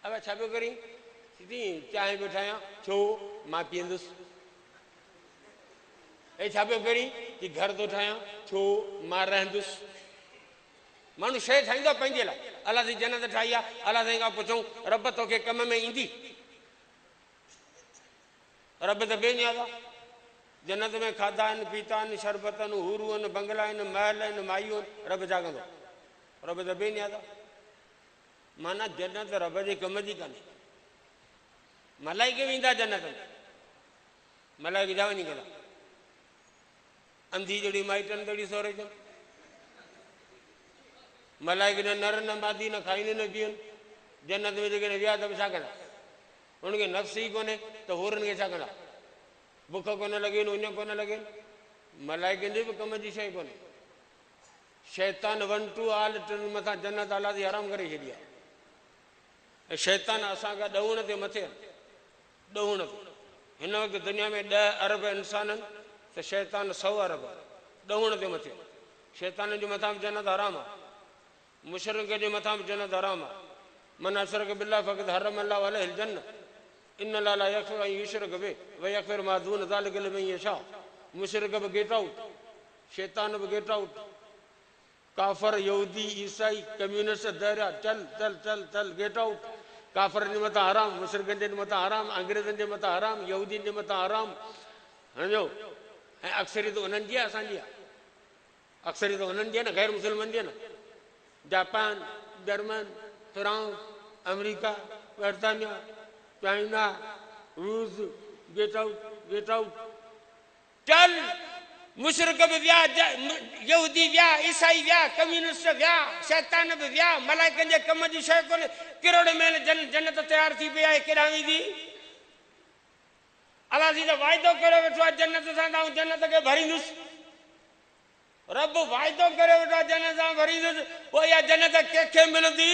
अब छा पियो करी, सिधी चांहि पियो ठाहियां, छो मां पीअंदुसि। ऐं छा पियो करी कि घर थो ठाहियां, छो मां रहंदुसि। माण्हू शइ ठाहींदो आहे पंहिंजे लाइ। अलाह जी जन्नत ठाही आहे, अलाह साईं खां पुछूं रब तोखे कम में ईंदी? रब त बेनियाद आहे। जन्नत में खाधा आहिनि, पीता आहिनि, शरबत आहिनि, हूरूं आहिनि, बंगला आहिनि, महल आहिनि, मायूं आहिनि, रब छा कंदो? रब त बेनियाद आहे। माना जन्नत रब जे कम जी कान्हे। मलाइके वेंदा जन्नत में, मलाइके जा वञी कंदा, अंधी जहिड़ी माइटनि जहिड़ी सोरे जन, मलाइके न नर न मादी न खाईनि न पीअनि। जन्नत में जेकॾहिं विया त बि छा कंदा? उनखे नफ़्स ई कोन्हे त होरनि खे छा कंदा? बुख कोन लॻेनि, उन कोन लॻेनि। मलाइकनि जे बि कम जी शइ कोन्हे। शैतान 1 2 आल टिनि मथां जन्नत अलाह जी हराम करे छॾी आहे। ऐं शैतान असांखां ॾहुण ते मथे आहिनि, ॾहुण ते। हिन वक़्तु दुनिया में 10 अरब इंसान आहिनि त शैतान 100 अरब, ॾहुण ते मथे। शैतान जे मथां बि जन्नत हराम आहे, मुशरिक जे मथां बि जन्नत हराम आहे। मन अशरक बिल्लाह फ़क़द हर्रम अल्लाहु अलैहिल जन्नह इन अल्लाह ला यग़फ़िरु अन युशरक बिही व यग़फ़िरु मा दून ज़ालिका लिमन यशा। मुशरिक बि गेट आउट, शैतान बि गेट आउट, काफ़र यहूदी ईसाई कम्युनिस्ट दरिया चल चल चल चल गेट आउट। काफ़रनि जे मथां हराम, मुशरिकनि जे मथां हराम, अंग्रेज़नि जे मथां हराम, यहूदियुनि जे मथां हराम। सम्झो? ऐं अक्सरियत उन्हनि जी आहे, असांजी आहे। अक्सरियत उन्हनि जी आहे न, गैर मुस्लिमनि जी आहे न। जापान, जर्मन, फ्रांस, अमेरिका, बर्तानिया, चाइना, रूस, गेट आउट, गेट आउट। चल मुशरिक बि विया, यहूदी विया, ईसाई विया, कम्युनिस्ट विया, शैतान बि विया, मलाइकनि जे कम जी शइ कोन्हे। किरोड़े महल जन्नत तयारु थी पई आहे, केॾां वेंदी? अलाह जी त वाइदो करे वेठो आहे जन्नत सां, त जन्नत खे भरींदुसि। रब वाइदो करे वेठो आहे जन्नत सां भरींदुसि। पोइ इहा जन्नत कंहिंखे मिलंदी?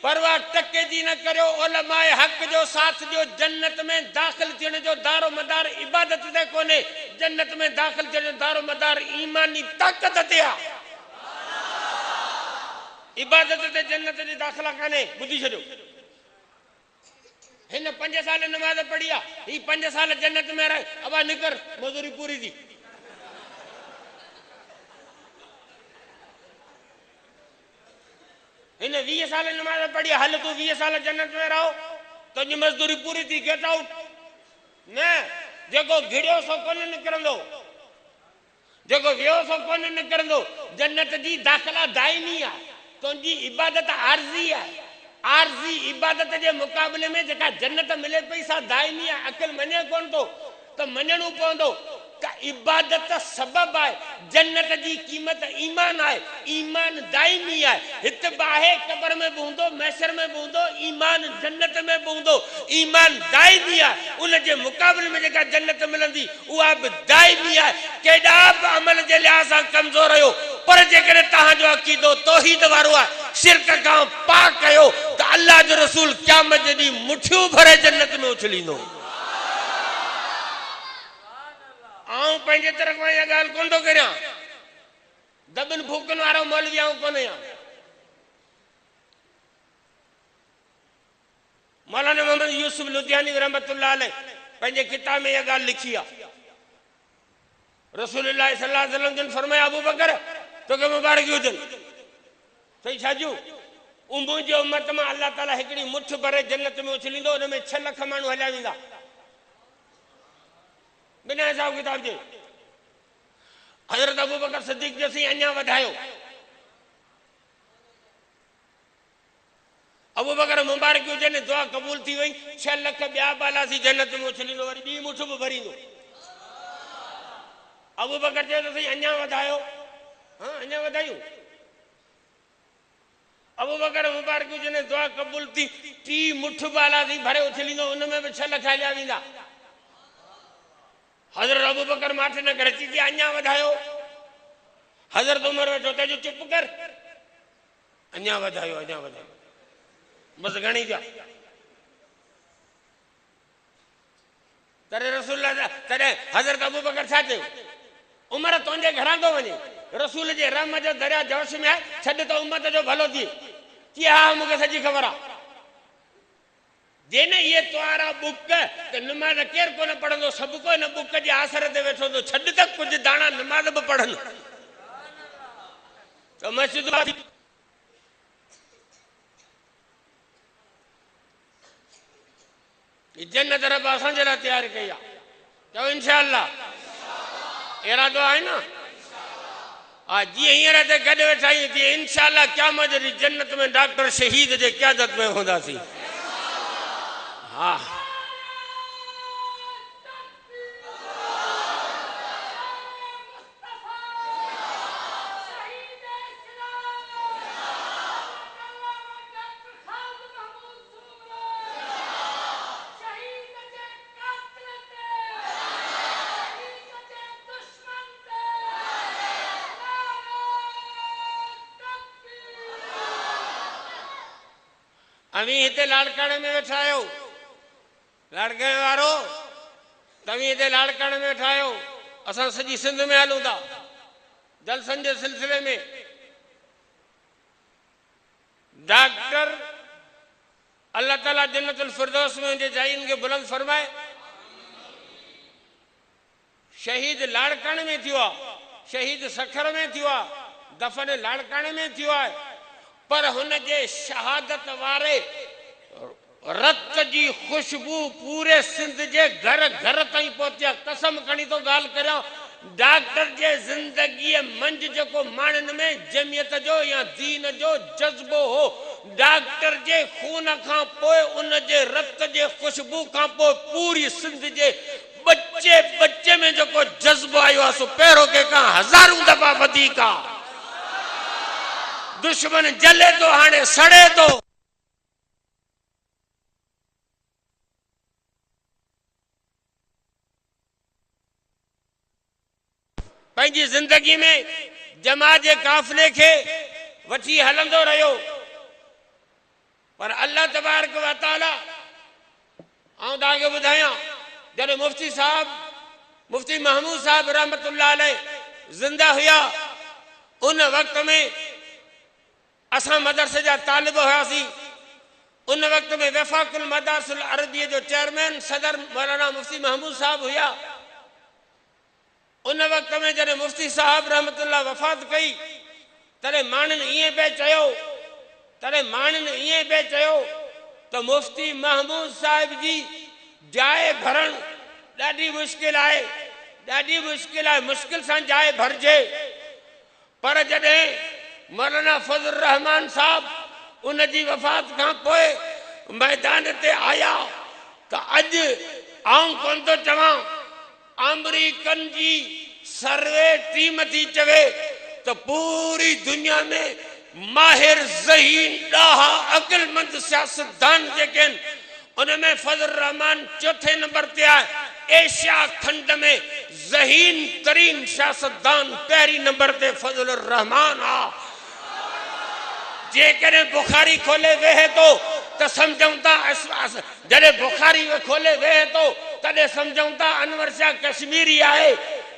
परवाह टके जी न करियो, उलमाए हक़ जो साथ ॾियो। जन्नत में दाख़िल थियण जो दारो मदार इबादत ते कोन्हे, जन्नत में दाख़िल थियण जो दारो मदार ईमानी ताक़त ते आहे। इबादत ते जन्नत जी दाख़िला कान्हे। ॿुधी छॾियो, हिन 5 साल नमाज़ पढ़ी आहे, ही 5 साल जन्नत में रहे, अब निकर मज़दूरी पूरी थी। इन 20 साल नमाज पढ़ी, हल तू 20 साल जन्नत में रहो, तुझी मजदूरी पूरी थी, गेट आउट। न जेको घिड़ियो सो कोन निकिरंदो, जेको वियो सो कोन निकिरंदो। जन्नत जी दाख़िला दाइमी आहे, तुंहिंजी इबादत आरज़ी आहे। आरज़ी इबादत जे मुक़ाबले में जेका जन्नत मिले पई सा दाइमी आहे। अकिल मञे कोन थो त मञणो पवंदो का इबादत सबब आहे, जन्नत जी क़ीमत ईमान आहे, ईमान दाइमी आहे। हिते बाहे कब्र में बूंदो, मैशर में बूंदो, ईमान जन्नत में बूंदो, ईमान दाइमी आहे। उन जे मुक़ाबले में जेका जन्नत मिलंदी उहा बि दाइमी आहे। केॾा बि अमल जे लिहाज़ सां कमज़ोर आहियो, पर जेकॾहिं तव्हांजो अक़ीदो तौहीद वारो आहे, शिरक खां पाक कयो, त अल्लाह जो रसूल क़यामत जे ॾींहुं मुठियूं भरे जन्नत में उछलींदो। आऊं पंहिंजे तरफ़ इहा ॻाल्हि कोन थो करियां, दॿनि फूकनि वारो मौलवी आऊं कोन आहियां। मौलाना मोहम्मद यूसुफ लुधियानी रहमतुल्लाह अलैह पंहिंजे किताब में इहा ॻाल्हि लिखी आहे। रसूलुल्लाह सल्लल्लाहु अलैहि वसल्लम जन फरमाया, अबू बकर तोखे मुबारक हुजनि, सही छाजू मुंहिंजी उम्मत मां अल्लाह ताला हिकिड़ी मुठ भरे जन्नत में उछलींदो, हुन में 6 लख माण्हू हलिया वेंदा बिना हिसाब किताब जे। हज़रत अबू बकर सिद्दीक़ जैसी अञा वधायो, अबू बकर मुबारक हुजनि, दुआ क़बूल थी वई, 6 लख ॿिया बालासी जन्नत में उछलींदो, वरी ॿी मुठ बि भरींदो। अबू बकर चयो त सही अञा वधायो, हाँ अञा वधायूं। अबू बकर मुबारक हुजनि, दुआ क़बूल थी, 3 मुठ बालासी भरे उछलींदो, उन में बि 6 लख हलिया वेंदा। हज़रत अबू बकर माठे न करे थी अञा वधायो। हज़रत उमर वेठो चयो चुप कर, अञा वधायो, अञा वधायो, बस घणी जा। तॾहिं रसूल तॾहिं हज़रत अबू बकर छा चयो, उमर तुंहिंजे घरां थो वञे, रसूल जे रहम जो दरिया जोश में आहे, छॾ त उम्मत जो भलो थिए। की हा मूंखे सॼी ख़बर आहे। जे न ये तोरा बुक त नमाज केर कोन पढ़ंदो, सभु को न बुक जे आसर ते वेठो तो, छॾ त कुछ दाना नमाज बि पढ़नि। तो मस्जिद जन्नत रब असांजे लाइ तयार कई आहे। चओ इंशाअल्लाह, इरादो आहे न? हा, जीअं हींअर ते गॾु वेठा आहियूं, तीअं इंशाअल्लाह क़यामत जी जन्नत में डॉक्टर शहीद जे क़यादत में हूंदासीं। हाँ अभी हिते लाड़काणे में वेठा आहियो, लाड़काणे वारो तव्हीं हिते लाड़काणे में वेठा आहियो, असां सॼी सिंध में हलूं था जलसनि जे सिलसिले में। डॉक्टर अल्लाह ताला जन्नतुल फिरदौस में उनजे जाइन के बुलंद फरमाए। शहीद लाड़काणे में थियो आहे, शहीद सखर में थियो आहे, दफन लाड़काणे में थियो आहे, पर हुन जे शहादत वारे रत जी खुशबू पूरे सिंध जे घर घर ताईं पहुती आहे। कसम खणी तो गाल करियां, डॉक्टर जे जिंदगी मंझि जेको माण्हुनि में जमियत जो या दीन जो जज्बो हो, डॉक्टर जे खून खां पोइ उन जे रत जे खुशबू खां पोइ पूरी सिंध जे बच्चे बच्चे में जेको जज्बो आयो आहे, सो पहिरों के खां हज़ारों दफ़ा वधीक आहे। दुश्मन जले तो, हाणे सड़े तो। पंहिंजी जिंदगी में जमात जे काफ़िले खे वठी हलंदो रहियो, पर अल्लाह तबारक व तआला, आउं तव्हांखे ॿुधायां, जॾहिं मुफ्ती साहब मुफ्ती महमूद साहब रहमतुल्लाह अलैह जिंदा हुया, उन वक़्त में असां मदरसे जा तालिब हुआसीं। उन वक़्त में वफ़ाकुल मदारिसुल अरबिया जो चेयरमैन सदर मौलाना मुफ्ती महमूद साहब हुया। उन वक़्त में जॾहिं मुफ्ती साहब रहमतुल्लाह वफ़ात कई, तॾहिं माण्हुनि ईअं पिया चयो त तॾहिं माण्हुनि ईअं बि चयो त मुफ्ती महमूद साहिब जी जाइ भरणु ॾाढी मुश्किल आहे, ॾाढी मुश्किल आहे, मुश्किल सां जाइ भरिजे। पर जॾहिं मौलाना फज़ल रहमान साहब उन जी वफ़ात खां पोइ मैदान ते आया त अॼु आऊं कोन थो चवां, अमरीकन जी सर्वे टीम थी चवे त पूरी दुनिया में माहिर ज़हीन ॾाहा अक़लमंद सियासतदान जेके आहिनि उनमें फज़ल रहमान चौथे नंबर ते आहे। एशिया खंड में ज़हीन तरीन सियासतदान पहिरीं नंबर ते फज़ल रहमान आहे। जेकॾहिं बुखारी खोले वेहे थो त सम्झूं था, जॾहिं बुखारी खोले वेहे थो तॾहिं सम्झूं था अनवर शाह कश्मीरी आहे।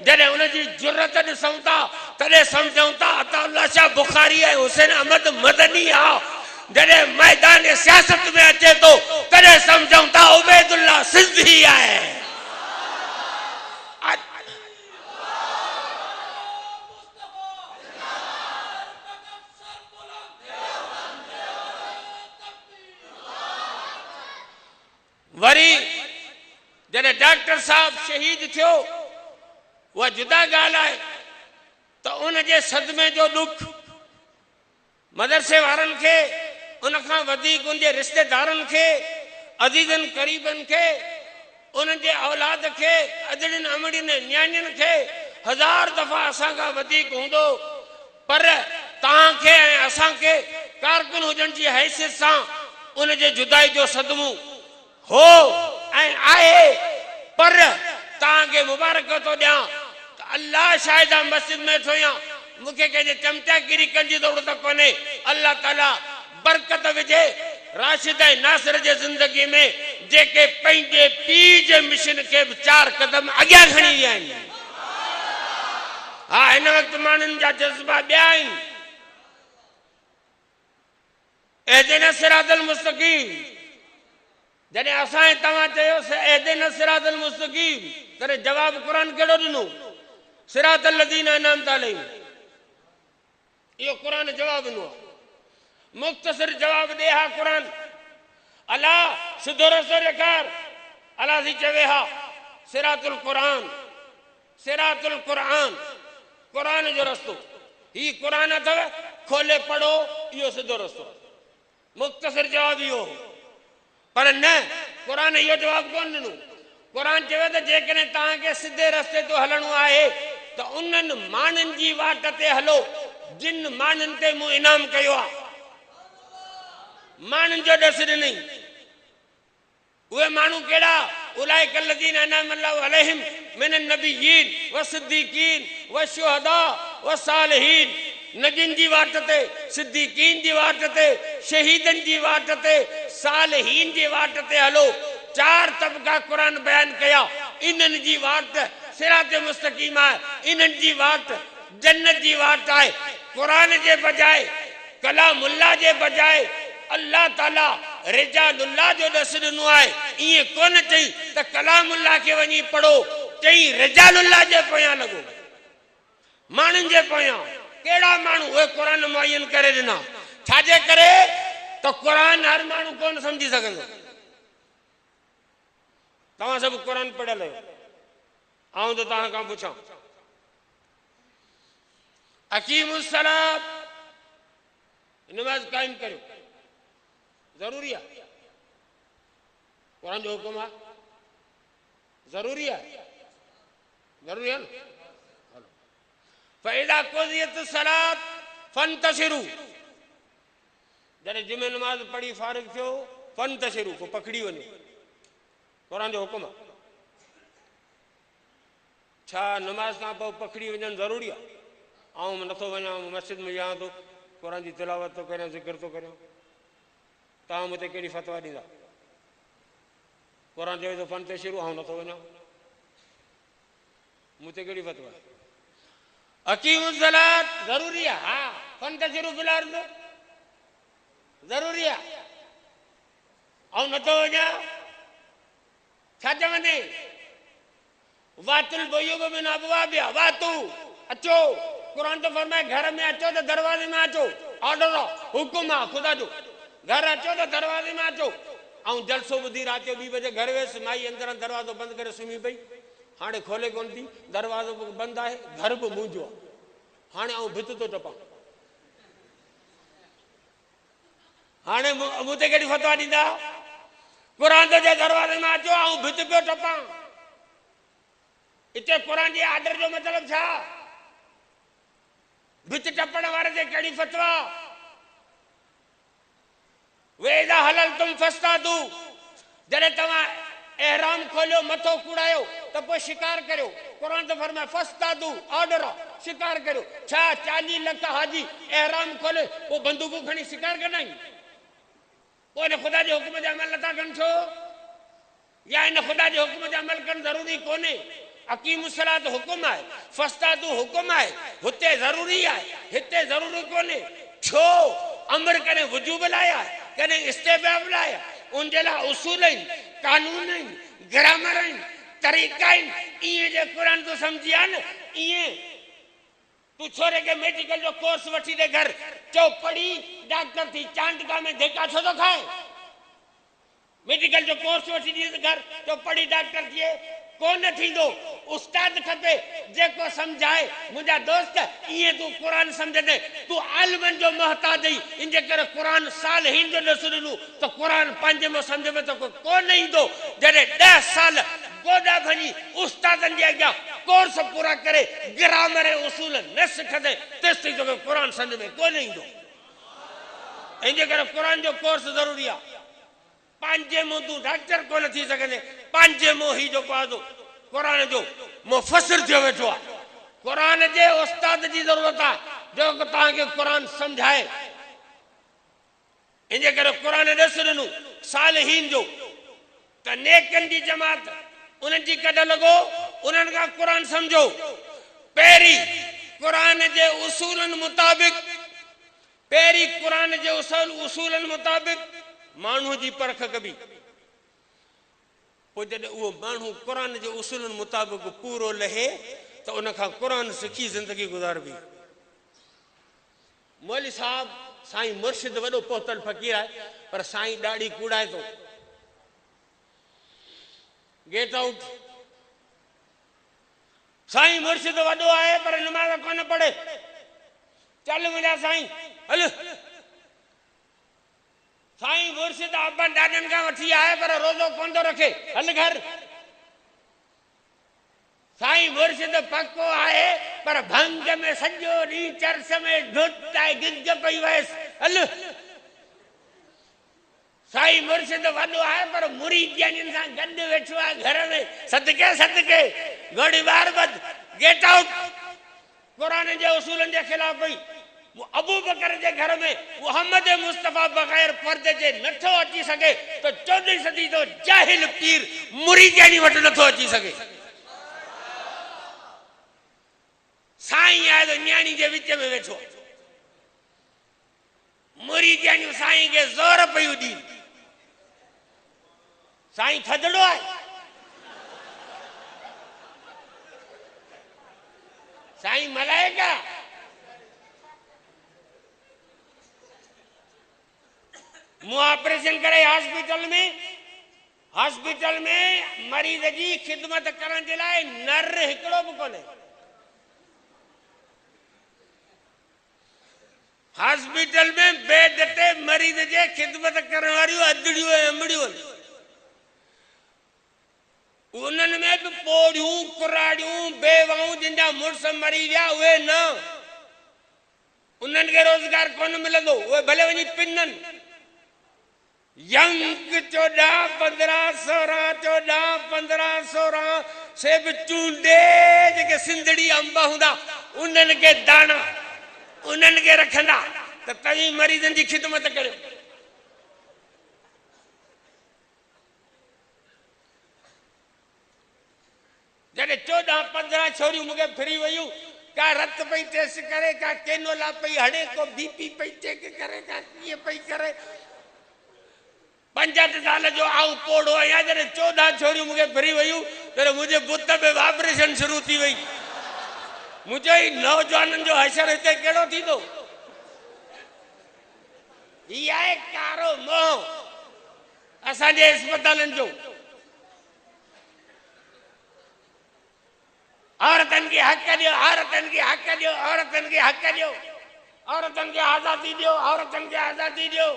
जॾहिं उनजी जुरत ॾिसूं था तॾहिं सम्झूं था अताउल्लाह शाह बुखारी ऐं हुसैन अहमद मदनी आहे। जॾहिं मैदान सियासत में अचे थो तॾहिं सम्झूं था उबैदुल्लाह सिंधी आहे। वरी जॾहिं डॉक्टर साहब शहीद थियो उहा जुदा ॻाल्हि आहे त उन जे सदमे जो दुख मदरसे वारनि खे, उन खां वधीक उन जे रिश्तेदारनि खे, अज़ीज़नि क़रीबनि खे, उन जे औलाद खे, अजड़ियुनि अमड़ियुनि न्याणियुनि खे हज़ार दफ़ा असां खां वधीक हूंदो। पर तव्हांखे ऐं असांखे कारकुन हुजण जी हैसियत सां उन जे जुदाई जो सदमो हो ऐं आहे। पर तव्हांखे मुबारक थो ॾियां त अल्लाह शाहिद आहे मस्जिद में थो या मूंखे कंहिंजे चमचागिरी करण जी ज़रूरत कोन्हे। अल्लाह ताला बरकत विझे राशिद ऐं नासिर जे ज़िंदगी में जेके पंहिंजे पीउ जे मिशन खे बि 4 कदम अॻियां खणी विया आहिनि। हा, हिन वक़्तु माण्हुनि जा जज़्बा ॿिया आहिनि। एहदिना सिरातल मुस्तक़ीम, जॾहिं असां तव्हां चयोसीं एहदिना सिरातल मुस्तक़ीम तॾहिं जवाबु क़ुर कहिड़ो ॾिनो? सिरातल लज़ीना अनअमता अलैहिम। इहो क़ुर जवाबु ॾिनो आहे। मुख़्तसिर जवाबु ॾे हा क़ुर। अला सिधो रस्तो ॾेखार। अला थी चवे हा सिरातुल क़ुरान, सिरातुल क़ुरान, क़ुरान जो रस्तो। ही क़ुरान अथव, खोले पढ़ो, इहो सिधो रस्तो। मुख़्तसिर जवाबु इहो। पर न, क़ुरान इहो जवाबु कोन ॾिनो। क़ुरान चवे त जेकॾहिं तव्हांखे सिधे रस्ते ते हलणो आहे त उन्हनि माण्हुनि जी वाट ते हलो जिन माण्हुनि ते मूं इनाम कयो आहे। माण्हुनि जो ॾस ॾिनई। उहे माण्हू कहिड़ा? उलाइका लज़ीना अनअम अल्लाहु अलैहिम मिनन नबिय्यीन व सिद्दीक़ीन व शुहदा व सालिहीन। नबियुनि जी वाट ते, सिद्दीक़ीन जी वाट ते, शहीदनि जी वाट ते, सालिहीन जी वाट ते हलो। 4 तबका क़ुरान बयान कया। इन्हनि जी वाट सिरात मुस्तक़ीम आहे। इन्हनि जी वाट जन्नत जी वाट आहे। क़ुरान जे बजाए, कलामुल्लाह जे बजाए अल्लाह ताला रिजालुल्लाह जो ॾस ॾिनो आहे। ईअं कोन चई त कलामुल्लाह खे वञी पढ़ो, चई रिजालुल्लाह जे पोयां लॻो, माण्हुनि जे पोयां। कहिड़ा माण्हू? उहे क़ुरान मुअय्यन करे ॾिना। छाजे करे? त क़ुरान हर माण्हू कोन सम्झी सघंदो। तव्हां सभु क़ुरान पढ़ियल आहियो। आऊं त तव्हां खां पुछां, अकीमुस सलात, नमाज़ क़ाइम करियो, ज़रूरी आहे? क़ुरान जो हुकुम आहे, ज़रूरी आहे, ज़रूरी आहे न? फ़इज़ा क़ुज़ियत सलात फ़ंतशिरू, जॾहिं जुमे नमाज़ पढ़ी फारिग थियो फ़ंतशिरू, को पकड़ी वञो। क़ुरान जो हुकुम आहे। छा नमाज़ खां पोइ पकड़ी वञणु ज़रूरी आहे? आऊं नथो वञा, मस्जिद में वियां थो, क़ुरान जी तिलावत थो करियां, ज़िक्र थो करियां, तव्हां मूंखे कहिड़ी फ़तवा ॾींदा? क़ुरान चवे थो फ़ंतशिरू, आऊं नथो वञा, मूंखे कहिड़ी फ़तवा? अकीमुस सलात ज़रूरी आहे। हा, फ़ंतशिरू फिल अर्ज़ ज़रूरी आहे। आऊं नथो वञा, छा चवंदे? वातुल बुयूब मिन अबवाबिहा, वातू, अचो। क़ुरान तो फरमाए घर में अचो तो दरवाजे में अचो। ऑर्डर हुकुम आहे ख़ुदा जो घर अचो त दरवाज़े में अचो ऐं जलसो ॿुधी राति जो 2 बजे घर वियसि माई अंदरां दरवाज़ो बंदि करे सुम्ही पई हाणे खोले कोन थी दरवाज़ो बंदि आहे घर बि मुंहिंजो आहे हाणे आउं भित थो टपां हाणे मूं ते कहिड़ी फतवा ॾींदा क़ुर जे दरवाज़े में अचो ऐं भित पियो टपां हिते क़ुर जे आर्डर जो मतिलबु छा भित टपण वारे ते कहिड़ी फतवा वेदा हलल तुम फस्तादू जॾहिं तव्हां एहराम खोलियो मथो कुड़ायो त पोइ शिकार करियो क़ुर त फरमाए फस्तादू ऑर्डर शिकार करियो छा 40 लख हाजी एहराम खोले पोइ बंदूकूं खणी शिकार कंदा आहिनि पोइ हिन ख़ुदा जे हुकुम ते अमल नथा कनि छो या हिन ख़ुदा जे हुकुम ते अमल करणु ज़रूरी कोन्हे अकीम सलात हुकुम आहे फस्तादू हुकुम आहे हुते ज़रूरी आहे हिते ज़रूरी कोन्हे छो अमर कॾहिं वजूब लाइ आहे कॾहिं इस्तेहबाब लाइ आहे उन जे लाइ उसूल आहिनि कानून आहिनि ग्रामर आहिनि तरीक़ा आहिनि इएं जे क़ुर तूं सम्झी आहे न इएं तूं छोरे खे मेडिकल जो कोर्स वठी दे घर चो पढ़ी डॉक्टर थी चांदका में धिका छो थो खाए मेडिकल जो कोर्स वठी ॾिए घर चो पढ़ी डॉक्टर थिए कोन थींदो उस्ताद खपे जेको सम्झाए मुंहिंजा दोस्त इएं तूं क़ुर सम्झंदे तूं आलिमनि जो मोहताज आई इन जे करे क़ुर साल हिन जो ॾिस ॾिनो त क़ुर पंहिंजे में सम्झ में त कोन ईंदो जॾहिं 10 साल गोॾा भञी उस्तादनि जे अॻियां कोर्स पूरा करे ग्रामर उसूल न सिखंदे तेसिताईं तोखे क़ुर सम्झ में कोन ईंदो इन जे करे क़ुर जो कोर्स ज़रूरी आहे पंहिंजे मुंहुं तूं डॉक्टर कोन थी सघंदे पंहिंजे मुंहुं ही जेको आहे क़ुर जो मुफ़सिर थियो वेठो आहे क़ुर जे उस्ताद जी ज़रूरत आहे जेको तव्हांखे क़ुर सम्झाए इन जे करे क़ुर ॾिस ॾिनो सालिहीन जो त नेकनि जी जमात उन्हनि जी कॾ लॻो उन्हनि खां क़ुर सम्झो पहिरीं क़ुर जे उसूलनि मुताबिक़ पहिरीं क़ुर जे उसूलनि मुताबिक़ माण्हू जी परख कबी पोइ जॾहिं उहो माण्हू क़ुर जे उसूलनि मुताबिक़ पूरो लहे त उन खां क़ुर सिखी ज़िंदगी गुज़ारबी मौलवी साहब साईं मुर्शिद वॾो पहुतल फ़क़ीर आहे पर साईं ॾाढी कूड़ाए थो गेट आउट साईं मुर्शिद वॾो आहे पर नमाज़ कोन पढ़े चल मुंहिंजा साईं हल साईं मुर्शिद अब्बा ॾाॾनि खां वठी आहे पर रोज़ो कोन थो रखे हल घर साईं मुर्शिद पको आहे पर भंग में सॼो ॾींहुं चर्च में धुत आहे गिग पई वयसि हल साईं मुर्शिद वॾो आहे पर मुरीदनि सां गॾु वेठो आहे घर में सदके सदके घोड़ी बार बद गेट आउट क़ुर जे उसूलनि जे ख़िलाफ़ पई अबू बकर जे घर में मोहम्मद मुस्तफ़ा बग़ैर पर्दे जे नथो अची सघे तो 14वीं सदी जो जाहिल पीर मुरीदनि वटि नथो अची सघे साईं आहे तो न्याणी जे विच में वेठो मुरीदनि साईं के ज़ोर पई ॾीनि साईं थधड़ो आहे साईं मलाइका मुँह ऑपरेशन करे हॉस्पिटल में मरीज की खिदमत करण के लिए नर हिकड़ो भी कोने हॉस्पिटल में बेड ते मरीज जे खिदमत करण वारियूं अदड़ियूं अंबड़ियूं उन्हनि में भी पोड़ियूं कुराड़ियूं बेवाऊं जिनजा मुड़स मरी विया उहे न उन्हनि के रोजगार कोन मिलंदो उहे भले वञी पिननि यंग 14 15 16 14 15 16 से भी चूंडे जेके सिंधड़ी अंब हुंदा उन्हनि के दाना उन्हनि के रखंदा त तई मरीजन जी खिदमत करियो जॾहिं 14 15 छोरियूं मूंखे फिरी वयूं का रत पई टेस्ट करे का केनोला पई हणे को बीपी पई चेक करे का कीअं पई करे 65 साल जो आऊं पोड़ो आहियां जॾहिं 14 छोरियूं मूंखे फिरी वयूं तॾहिं मुंहिंजे बुत में वाइब्रेशन शुरू थी वई मुझे नौजवाननि जो हशर हिते कहिड़ो थींदो ये आहे कारो मोह असांजे अस्पतालनि जो। औरतन के हक दियो, औरतन के हक दियो, औरतन के हक दियो, औरतन के आजादी दियो, औरतन के आजादी दियो।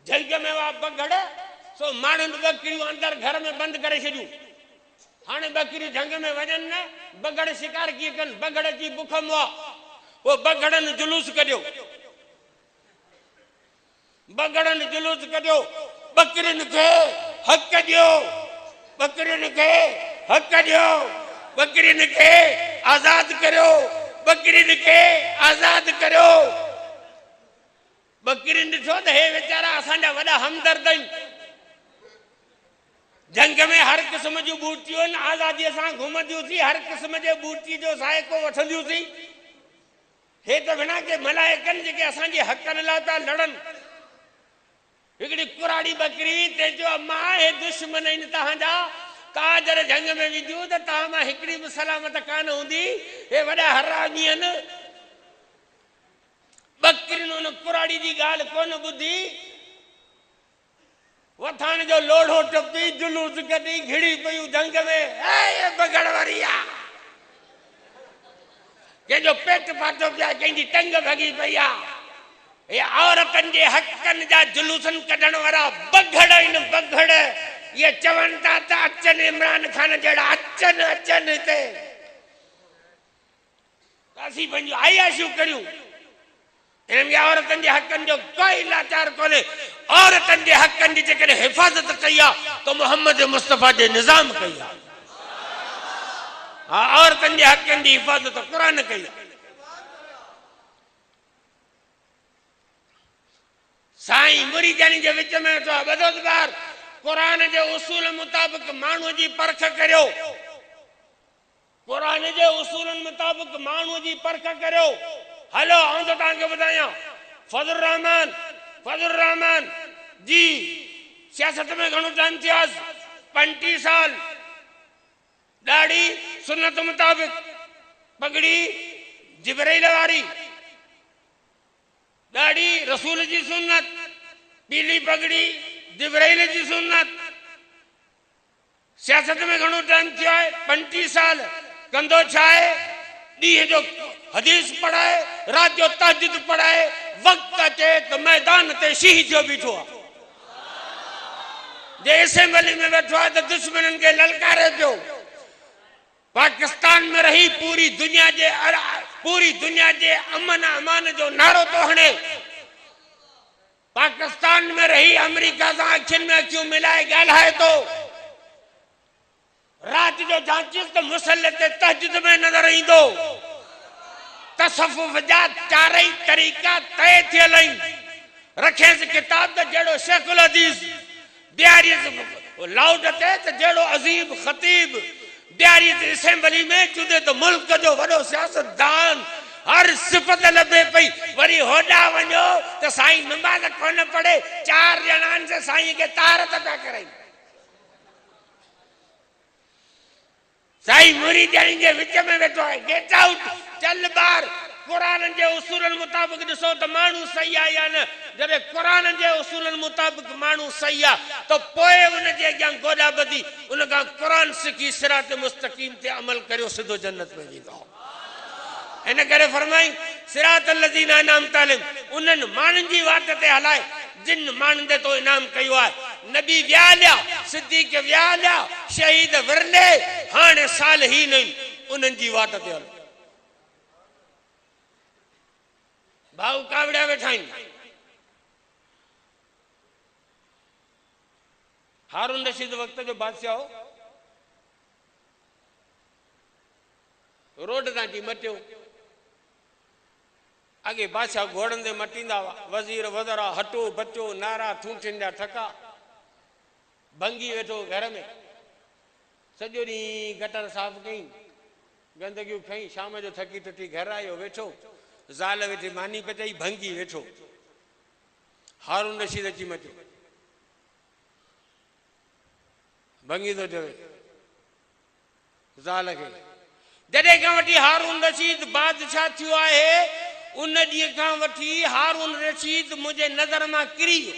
जंग में वा बगड़ सो माण्हुनि बकरियूं अंदर घर में बंद करे छॾियूं। हाणे बकरियूं जंग में वञनि न, बगड़ शिकार कीअं कनि, बगड़ जी बुख मुआ वो बगड़नि जुलूस कढियो, बगड़नि जुलूस कढियो, बकरियुनि खे हक ॾियो, बकरियुनि खे हक ॾियो, बकरियुनि खे आज़ाद करियो, बकरियुनि खे आज़ाद करियो। बकरियुनि ॾिठो त हे वीचारा असांजा वॾा हमदर्द आहिनि। जंग में हर क़िस्म जूं बूटियूं आहिनि, आज़ादीअ सां घुमंदियूंसीं, हर क़िस्म जे बूटी जो साइको वठंदियूंसीं। हे त बिना के मलाइकनि जेके असांजे हक़नि लाइ था लड़नि। हिकिड़ी कुराड़ी बकरी ते जो अम्मा हे दुश्मन आहिनि तव्हांजा, तव्हां जॾहिं जंग में विझूं त तव्हां मां हिकिड़ी बि सलामत कान हूंदी। हे वॾा हरामी आहिनि। बकरियुनि उन कुराड़ी जी ॻाल्हि कोन ॿुधी, वठाण जो लोढ़ो टपी, जुलूस कढी, घिड़ी पयूं जंग में। ए बगड़ वारी आहे, कंहिंजो पेट फाटो पिया, कंहिंजी टंग भॻी पई आहे। ये औरतन जे हक़नि जा जुलूसन कढण वारा बगड़ आहिनि, बगड़। ये चवनि था त अचनि इमरान खान जहिड़ा, अचनि अचनि हिते, असीं पंहिंजूं आयाशियूं करियूं। इनमें औरतन जे हक़नि जो कोई लाचार कोन्हे। औरतन जे हक़नि जी जेकॾहिं हिफ़ाज़त कई आहे त मोहम्मद मुस्तफ़ा जे निज़ाम कई आहे। हाँ, औरतन जे हक़नि जी हिफ़ाज़त क़ुरान कई आहे। साईं मुरीदानी जे विच में वेठो आहे, ॿधो त ॿार, क़ुरान जे उसूल मुताबिक़ माण्हूअ जी परख करियो, क़ुरान जे उसूलनि मुताबिक़ माण्हूअ जी परख करियो। हलो आउं तो तव्हांखे ॿुधायां, फज़लुर रहमान जी सियासत में घणो टाइम थियो आहे, 35 साल। ॾाढ़ी सुन्नत मुताबिक़, पगड़ी जिब्राइल वारी, ॾाढ़ी रसूल जी सुन्नत, पीली पगड़ी जिब्राइल जी सुन्नत। सियासत में घणो टाइम थियो आहे, 35 साल। कंदो छा आहे, ॾींहं जो हदीस पढ़ाए, रात जो तहज्जुद पढ़ाए, वक्त अचे तो मैदान ते शीह जो बीठो आहे। जे असेंबली में बैठो आहे तो दुश्मनन के ललकारे पियो। पाकिस्तान में रही पूरी दुनिया जे अमन अमान जो नारो तो हणे। पाकिस्तान में रही अमेरिका सां अखियुनि में अखियूं मिलाए ॻाल्हाए तो। रात जो जांचिस तो मुसल्ले ते तहज्जुद में नज़र ईंदो। तसफ़ुफ़ जा चारई तरीक़ा तय थियल आहिनि। रखेसि किताब त जहिड़ो शेखुल हदीस, ॾियारीअ लाउड ते त जहिड़ो अज़ीब ख़तीब, ॾियारीअ असेंबली में चुदे तो मुल्क जो वॾो सियासतदान। हर सिफ़त लभे पई। वरी होॾा वञो त साईं नमाज़ कोन पढ़े, 4 ॼणनि से साईं खे तारत पिया कराइनि। साईं मुरीदानी जे विच में वेठो आहे। गेट आउट, चल ॿार। क़ुरान जे उसूलनि मुताबिक़ ॾिसो त माण्हू सही आहे या न। जॾहिं क़ुरान जे उसूलनि मुताबिक़ माण्हू सही आहे त पोइ उन जे अॻियां गोॾा ॿधी उन खां क़ुरान सिखी सिरात मुस्तक़ीम ते अमल करियो, सिधो जन्नत में वेंदो। इन करे फरमाई, सिरातल लज़ीना अनअमता अलैहिम, उन्हनि माण्हुनि जी वाट ते हलाए जिन माण्हुनि ते तो इनाम कयो आहे। नबी विया हलिया, सिद्दीक़ विया हलिया, शहीद विरले, हाणे सालिहीन आहिनि, उन्हनि जी वाट ते हल। भाऊ कावड़िया वेठा आहिनि। हारून रशीद वक़्त जो बादशाह हो। रोड तां जी मटियो। अगे बादशाह घोड़नि ते मटींदा हुआ। वज़ीर वज़रा हटो बचो नारा थूठिन जा ठका। भंगी वेठो घर में, सॼो ॾींहुं गटर साफ़ कई, गंदगियूं खई, शाम जो थकी टुटी घर आयो, वेठो ज़ाल वेठी मानी पचाई, भंगी वेठो। हारून रशीद अची मटियो। भंगी तो चवे ज़ाल खे, जॾहिं खां वठी हारून रशीद बादशाह थियो आहे, उन ॾींहं खां वठी हारून रशीद मुंहिंजे नज़र मां किरी वियो।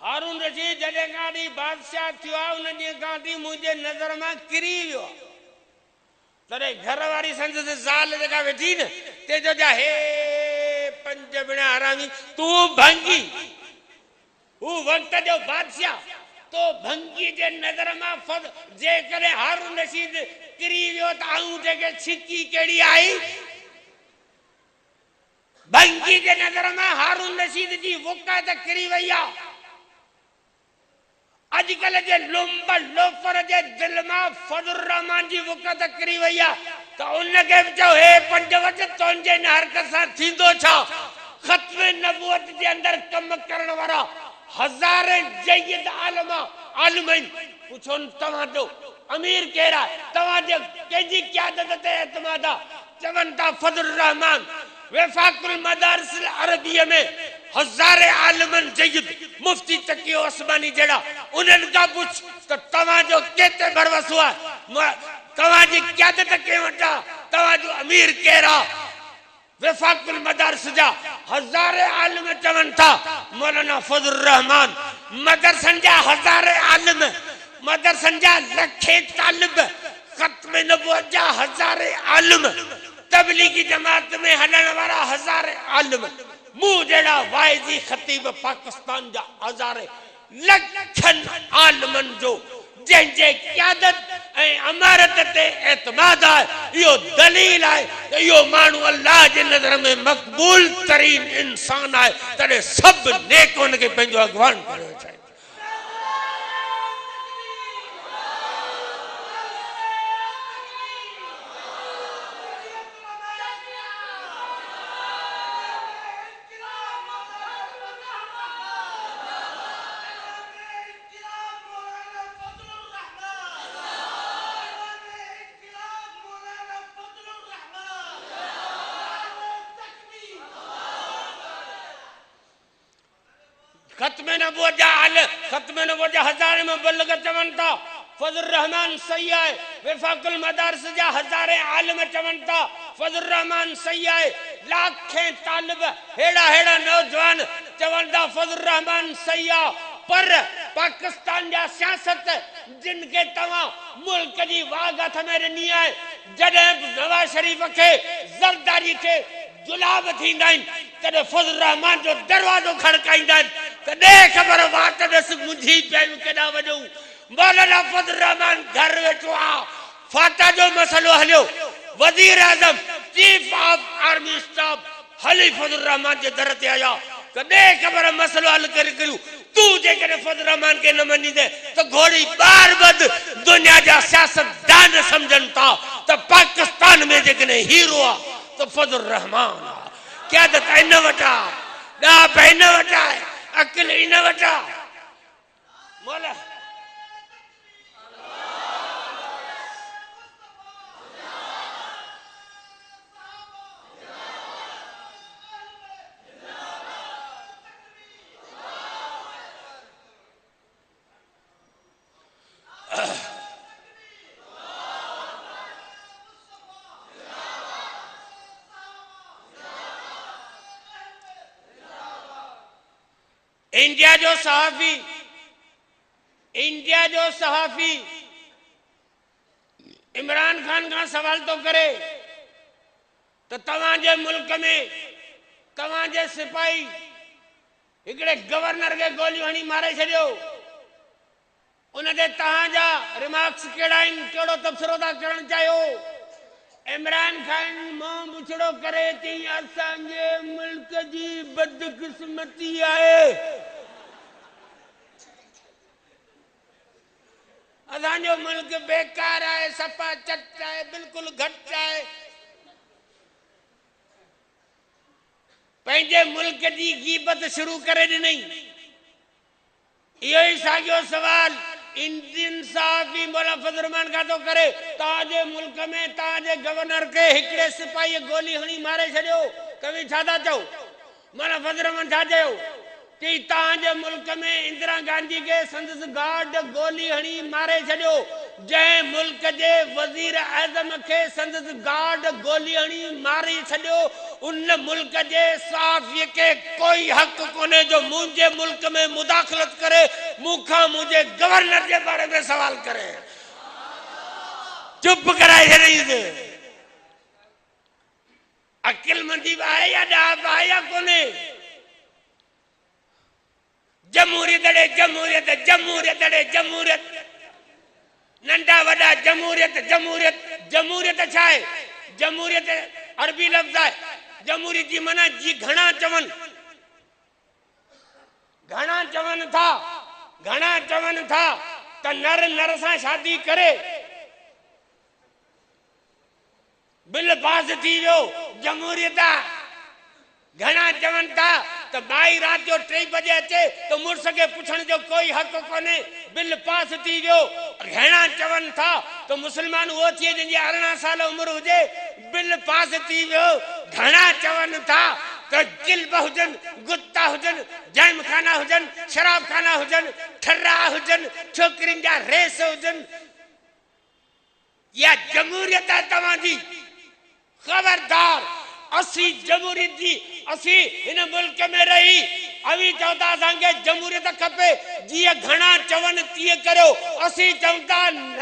हारून रशीद जॾहिं खां वठी बादशाह थियो आहे उन ॾींहं खां वठी मुंहिंजे नज़र मां किरी वियो आहे। तॾहिं घर वारी संदसि ज़ाल जेका वेठी न तंहिंजो जा हे पंज ॿिणा हरामी तूं भंगी हू वक़्त जो बादशाह तो भंगी जे नज़र मां जेकॾहिं हारून रशीद किरी वियो त आऊं जेके छिकी कहिड़ी आई भंगी जे नज़र मां हारून रशीद जी वक़्त किरी वई आहे। अॼुकल्ह जे लुंब लोफर जे दिल मां फज़लुर रहमान जी वक़्त किरी वई आहे त उनखे बि चओ हे पंज वच तुंहिंजे हिन हरकत सां थींदो छा। ख़त्म नबूवत जे अंदरि कम करण वारा हज़ारे जय्यद आलिम आहिनि। पुछो तव्हां जो अमीर केरु आहे तव्हांजे कंहिंजी क़यादत ते एतमाद आहे। चवनि था फज़लुर रहमान वफ़ाक़ुल मदारिसिल अरबीअ में हज़ारे आलिमन जय्यद मुफ्ती तकी उस्मानी जहिड़ा उन्हनि खां पुछ त तव्हांजो केतिरे भरवसो आहे तव्हांजी क़यादत कंहिं वटि आहे तव्हांजो अमीर केरु आहे। वफ़ाक़ुल मदारिस जा हज़ारे आलिम चवनि था मौलाना फज़लुर रहमान मदरसनि जा हज़ारे आलिम मदरसनि जा लखे तालिब ख़त्म नबूवत जा हज़ारे आलिम तबलीगी जमात में हलण वारा हज़ारे आलिम मूं जहिड़ा वाइज़ी ख़तीब पाकिस्तान जा हज़ारे लखनि आलिमनि जो जंहिंजे क़यादत ऐं अमारत ते एतमाद आहे इहो दलील आहे त इहो माण्हू अल्लाह जे नज़र में मक़बूल तरीन इंसान आहे। तॾहिं सभु नेक हुनखे पंहिंजो अॻवान करियो चाहिए। ख़त्म नबूवत जा हज़ारे मुबल्लिग़ चवनि था फज़लुर रहमान सही आहे। वफ़ाक़ुल मदारिस जा हज़ारे आलिम चवनि था फज़लुर रहमान सही आहे। लाखें तालिब हेड़ा नौजवान चवनि था फज़लुर रहमान सही आहे। पर पाकिस्तान जा सियासत जिन के तव्हां मुल्क जी वाग हथ में ॾिनी आहे जॾहिं नवाज़ शरीफ़ खे ज़रदारी खे जुलाब थींदा आहिनि तॾहिं फज़लुर रहमान जो दरवाज़ो खड़काईंदा आहिनि तॾहिं ख़बर वाट ॾिस मुंझी पिया केॾा वॾूं। मौलाना फज़लुर रहमान घर वेठो आहे फाटा जो मसइलो हलियो वज़ीर आज़म चीफ ऑफ आर्मी स्टाफ हली फज़लुर रहमान जे दर ते आया तॾहिं ख़बर मसइलो हल करे करियूं। तूं जेकॾहिं फज़लुर रहमान खे न मञींदे त घोड़ी बार बद दुनिया जा सियासतदान सम्झनि था त पाकिस्तान में जेकॾहिं हीरो आहे त फज़लुर रहमान आहे। क़यादत इन वटि आहे ॾाप इन वटि आहे अक़ल इन वटि आहे। मौला इंडिया जो सहाफ़ी इमरान खान का सवाल तो करे तो तव्हांजे मुल्क में तव्हांजे सिपाही हिकिड़े गवर्नर के गोली हणी मारे छॾियो उन ते तव्हांजा रिमार्क्स कहिड़ा आहिनि कहिड़ो तबसरो था करणु चाहियो। इमरान खान मुंहुं बुछड़ो करे थी असांजे मुल्क जी बदकिस्मती आहे असांजो मुल्क बेकार आहे सफ़ा चट आहे बिल्कुलु घटि आहे। पंहिंजे मुल्क जी गीबत शुरू करे ॾिनई। इहो ई साॻियो सवाल इंडियन सहाफ़ी मौलाना फज़लुर रहमान का तो करे तव्हांजे मुल्क में तव्हांजे गवर्नर के हिकिड़े सिपाही गोली हणी मारे छॾियो तव्हीं छा था चओ। मौलाना फज़लुर रहमान छा चयो कि तव्हांजे मुल्क में इंदिरा गांधी के संदसि गार्ड गोली हणी मारे छॾियो जंहिं मुल्क जे वज़ीर आज़म खे संदसि गार्ड गोली हणी मारी छॾियो, उन मुल्क जे सहाफ़ीअ खे कोई हक़ कोन्हे जो मुंहिंजे मुल्क में मुदाख़लत करे, मूंखां मुंहिंजे गवर्नर जे बारे में सवाल करे। चुप कराए छॾींदे। अक़िलमंदी आहे या ॾाप आहे या कोन्हे? जमहूरियत ॾे जमहूरियत, जमहूरियत ॾे जमहूरियत, नंढा वॾा जमहूरियत जमहूरियत। जमहूरियत छा आहे? जमहूरियत अरबी लफ़्ज़ आहे। जमहूरियत जी माना जी घणा चवनि, घणा चवनि था त नर नर सां शादी करे, बिल पास थी वियो, जमहूरियत आहे। घणा चवनि था त माई रात जो 3 बजे अचे तो मुड़स के पुछण जो कोई हक कोन्हे, बिल पास थी वियो। घणा चवनि था तो मुसलमान वो थिए जंहिंजी 18 साल उम्र हुजे, बिल पास थी वियो। घणा चवनि था तो किल्ब हुजन, गुत्ता हुजन, जैम खाना हुजन, शराब खाना हुजन, ठर्रा हुजन, छोकरिन जा रेस हुजन। या जमहूरियत है तव्हांजी? खबरदार, असी जमहूरियत जी असी इन मुल्क में रही, अवी चवंदा असांखे जमहूरियत खपे, जीअं घणा चवनि तीअं करियो। असी चवंदा न,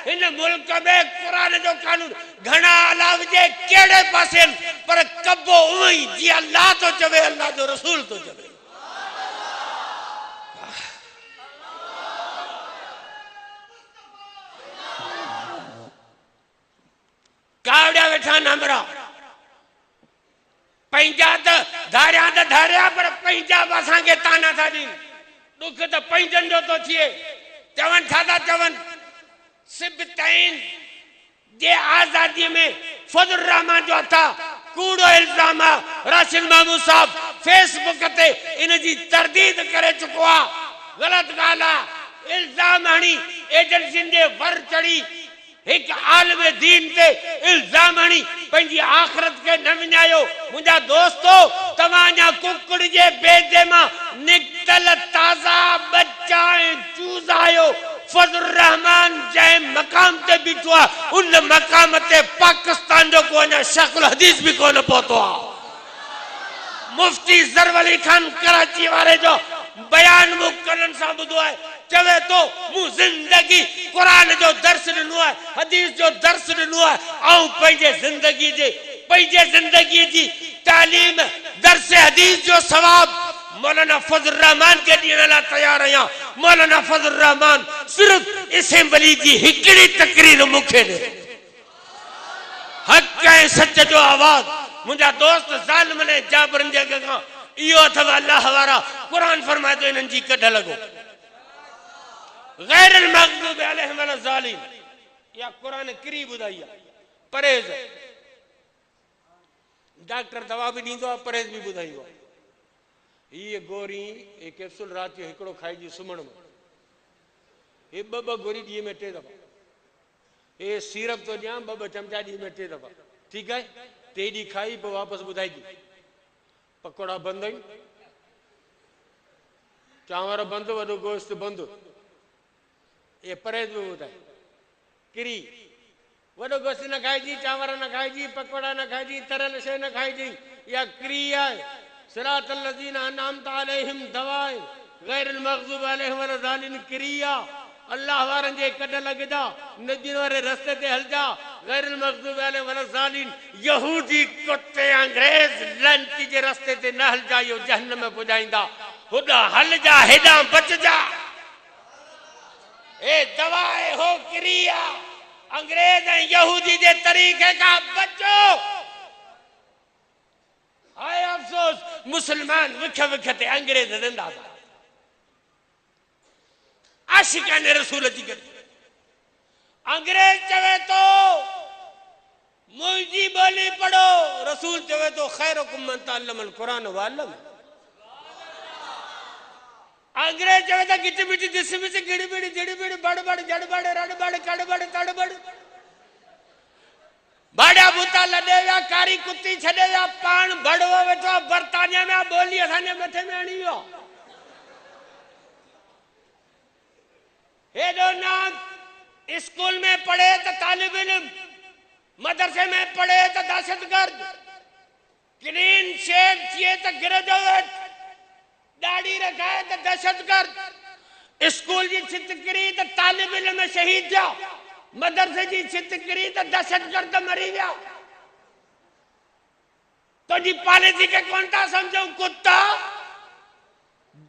हिन मुल्क में क़ुरान जो कानून घणा अलाह जे कहिड़े पासे, पर कबो उहो ई जीअं अल्लाह तो चवे, अल्लाह जो रसूल तो चवे। कावड़िया वेठा नमरा, पंहिंजा त धारिया पर पंहिंजा असांखे ताना था ॾियनि। दुख त पंहिंजनि जो थो थिए। चवनि छा था चवनि? सिबतैन जे आज़ादीअ में फज़लुर रहमान जो हथ आहे, कूड़ो इल्ज़ाम आहे। राशिद महमूद साहब फेसबुक ते इन जी तरदीद करे चुको आहे। ग़लति ॻाल्हि आहे। इल्ज़ाम हणी एजेंसियुनि जे वर चढ़ी एक आलम दीन ते इल्जाम हणी पंहिंजी आखिरत के न विञायो। मुंहिंजा दोस्तो, तव्हांजा कुकड़ जे बेदे मां निकतल ताज़ा बच्चा चूज़ आयो। फज़लुर रहमान जंहिं मक़ाम ते बीठो आहे, उन मक़ाम ते पाकिस्तान जो को अञा शक्ल हदीस भी कोन पहुतो आहे। मुफ्ती ज़रवली खान कराची वारे जो बयान मूं कननि सां ॿुधो आहे। चवे तो मूं जिंदगी कुरान जो दर्स ॾिनो आहे, हदीस जो दर्स ॾिनो आहे, ऐं पंहिंजे ज़िंदगी जी तालीम दर्स हदीस जो सवाब मौलाना फज़लुर रहमान के ॾियण लाइ तयार आहियां। मौलाना फज़लुर रहमान सिर्फ़ असेंबली जी हिकिड़ी तकरीर मूंखे ॾे। हक़ ऐं सच जो आवाज़। मुंहिंजा दोस्त ज़ालिम ने जाबरनि जे अॻियां इहो अथव अल्लाह वारा। क़ुरान फरमाए थो इन्हनि जी कढ लॻो। गैरुल मग़्ज़ूबि अलैहिम वलज़ालिम, या कुरान किरी ॿुधाई आहे। परहेज़, डॉक्टर दवा भी ॾींदो आहे, परहेज़ भी ॿुधाईंदो आहे। हीअ गोरी हे कैप्सूल राति जो हिकिड़ो खाइजी सुम्हण में, हे ॿ गोरी ॾींहं में 3 दफ़ा। हे सीरप तो ॾियां 2 चमचा ॾींहं में 3 दफ़ा। ठीकु आहे? 3 ॾींहं खाई पोइ वापसि ॿुधाइजी। पकोड़ा बंदि आहिनि, चांवर बंदि, वॾो गोश्त बंदि। ये परहेज़ भी ॿुधाए। किरी, वॾो गोश्त न खाइजी, चांवर न खाइजी, पकोड़ा न खाइजी, तरियल शइ न खाइजी। या किरी आहे। सिरातल लज़ीना अनअमत अलैहिम दवा आहे। गैरुल मग़्ज़ूबि अलैहिम वलज़ालिम किरी आहे। अल्लाह वारनि जे कढ लॻजा, नबियुनि वारे रस्ते ते हलजा। गैरुल मग़्ज़ूबि अलैहिम वलज़ालिम यहूदी कुते अंग्रेज़ लंच जे रस्ते ते न हलजा, इहो जहन्नम में पुॼाईंदा। होॾा हलजा, हेॾां बचजा। ए दवा है, हो क्रिया। अंग्रेज ऐं यहूदी जे तरीक़े का बचो। हाय अफसोस, मुसलमान विख ते अंग्रेज रहंदा था। आशिकान रसूल जी गॾु। अंग्रेज चवे तो मुंहिंजी ॿोली पढ़ो, रसूल चवे तो खैरुकुम मन तअल्लमल क़ुरान व अल्लम। अंग्रेज चवे तो गिच बिच दिस बिच गिड़ी बिड़ी जड़ी बिड़ी बड़ बड़ जड़ बड़ रड़ बड़ कड़ बड़ तड़ बड़। बाड़ा बूता लॾे विया, कारी कुत्ती छॾे विया, पाण बड़वो वेठो बर्तानिया में ॿोली असांजे मथे में हणी वियो। हेॾो नाज़ स्कूल में पढ़े तो तालिब इल्म, मदरसे में पढ़े तो दहशतगर्द, क्लीन शेव किए तो ग्रेजुएट, दाढ़ी रखाए तो दहशतगर्द, स्कूल की छित करी तो तालिब इल्म शहीद जा, मदरसे की छित करी तो दहशतगर्द मरी जा। तो जी पॉलिसी के कौन था समझो कुत्ता,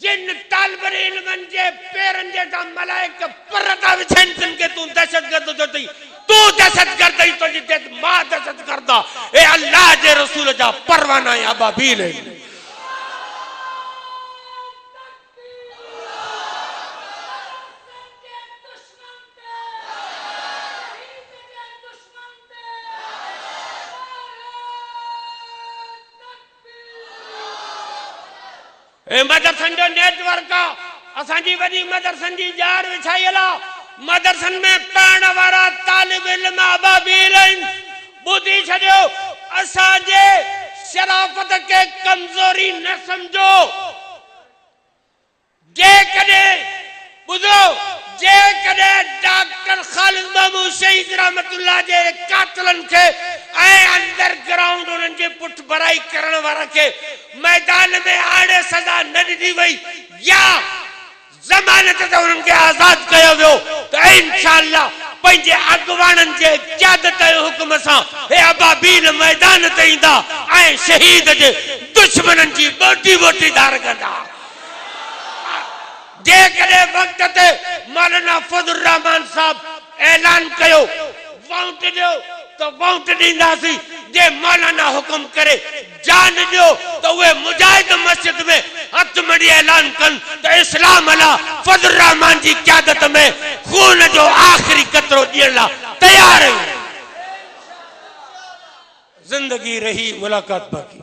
जिन तालिब इल्मन जे पेरन जेठा मलाइक परता विछन के तू दहशतगर्द जो थी, तू दहशतगर्द ही तो जिते मां दहशतगर्दा ए अल्लाह जे रसूल जा परवाना या अबाबील है। मदरसन जो नेटवर्क असांजी वॾी मदरसन जी जार विछाइला, मदरसन में पढ़ण वारा तालिब इल्म अबाबील आहिनि। ॿुधी छॾियो, असांजे शराफ़त के कमज़ोरी न समझो। जेकॾहिं ॿुधो, जेकॾहिं डॉक्टर ख़ालिद महमूद शहीद रहमतुल्लाह जे कातिलन के अंडरग्राउंड उन्हनि जे पुठ भराई करण वारा के मैदान में आड़े सजा न ॾिनी वई या ज़मानत ते उन्हनि खे आज़ाद कयो वियो त इंशाअल्लाह पंहिंजे अॻवाननि जे क़यादत जे हुक्म सां हे अबाबील मैदान ते ईंदा ऐं शहीद जे दुश्मननि जी बोटी बोटी धार कंदा। जेकॾहिं वक़्त ते मौलाना फजल रहमान साहब ऐलान कयो वोट ॾियो तो वोट ॾींदासीं, जे मौलाना हुकुम करे जान ॾियो तो उहे मुजाहिद मस्जिद में हथ मड़ी ऐलान कन तो इस्लाम अला फजल रहमान जी क़यादत में खून जो आखिरी कतरो ॾियण लाइ तैयार आहियूं। जिंदगी रही मुलाकात बाक़ी।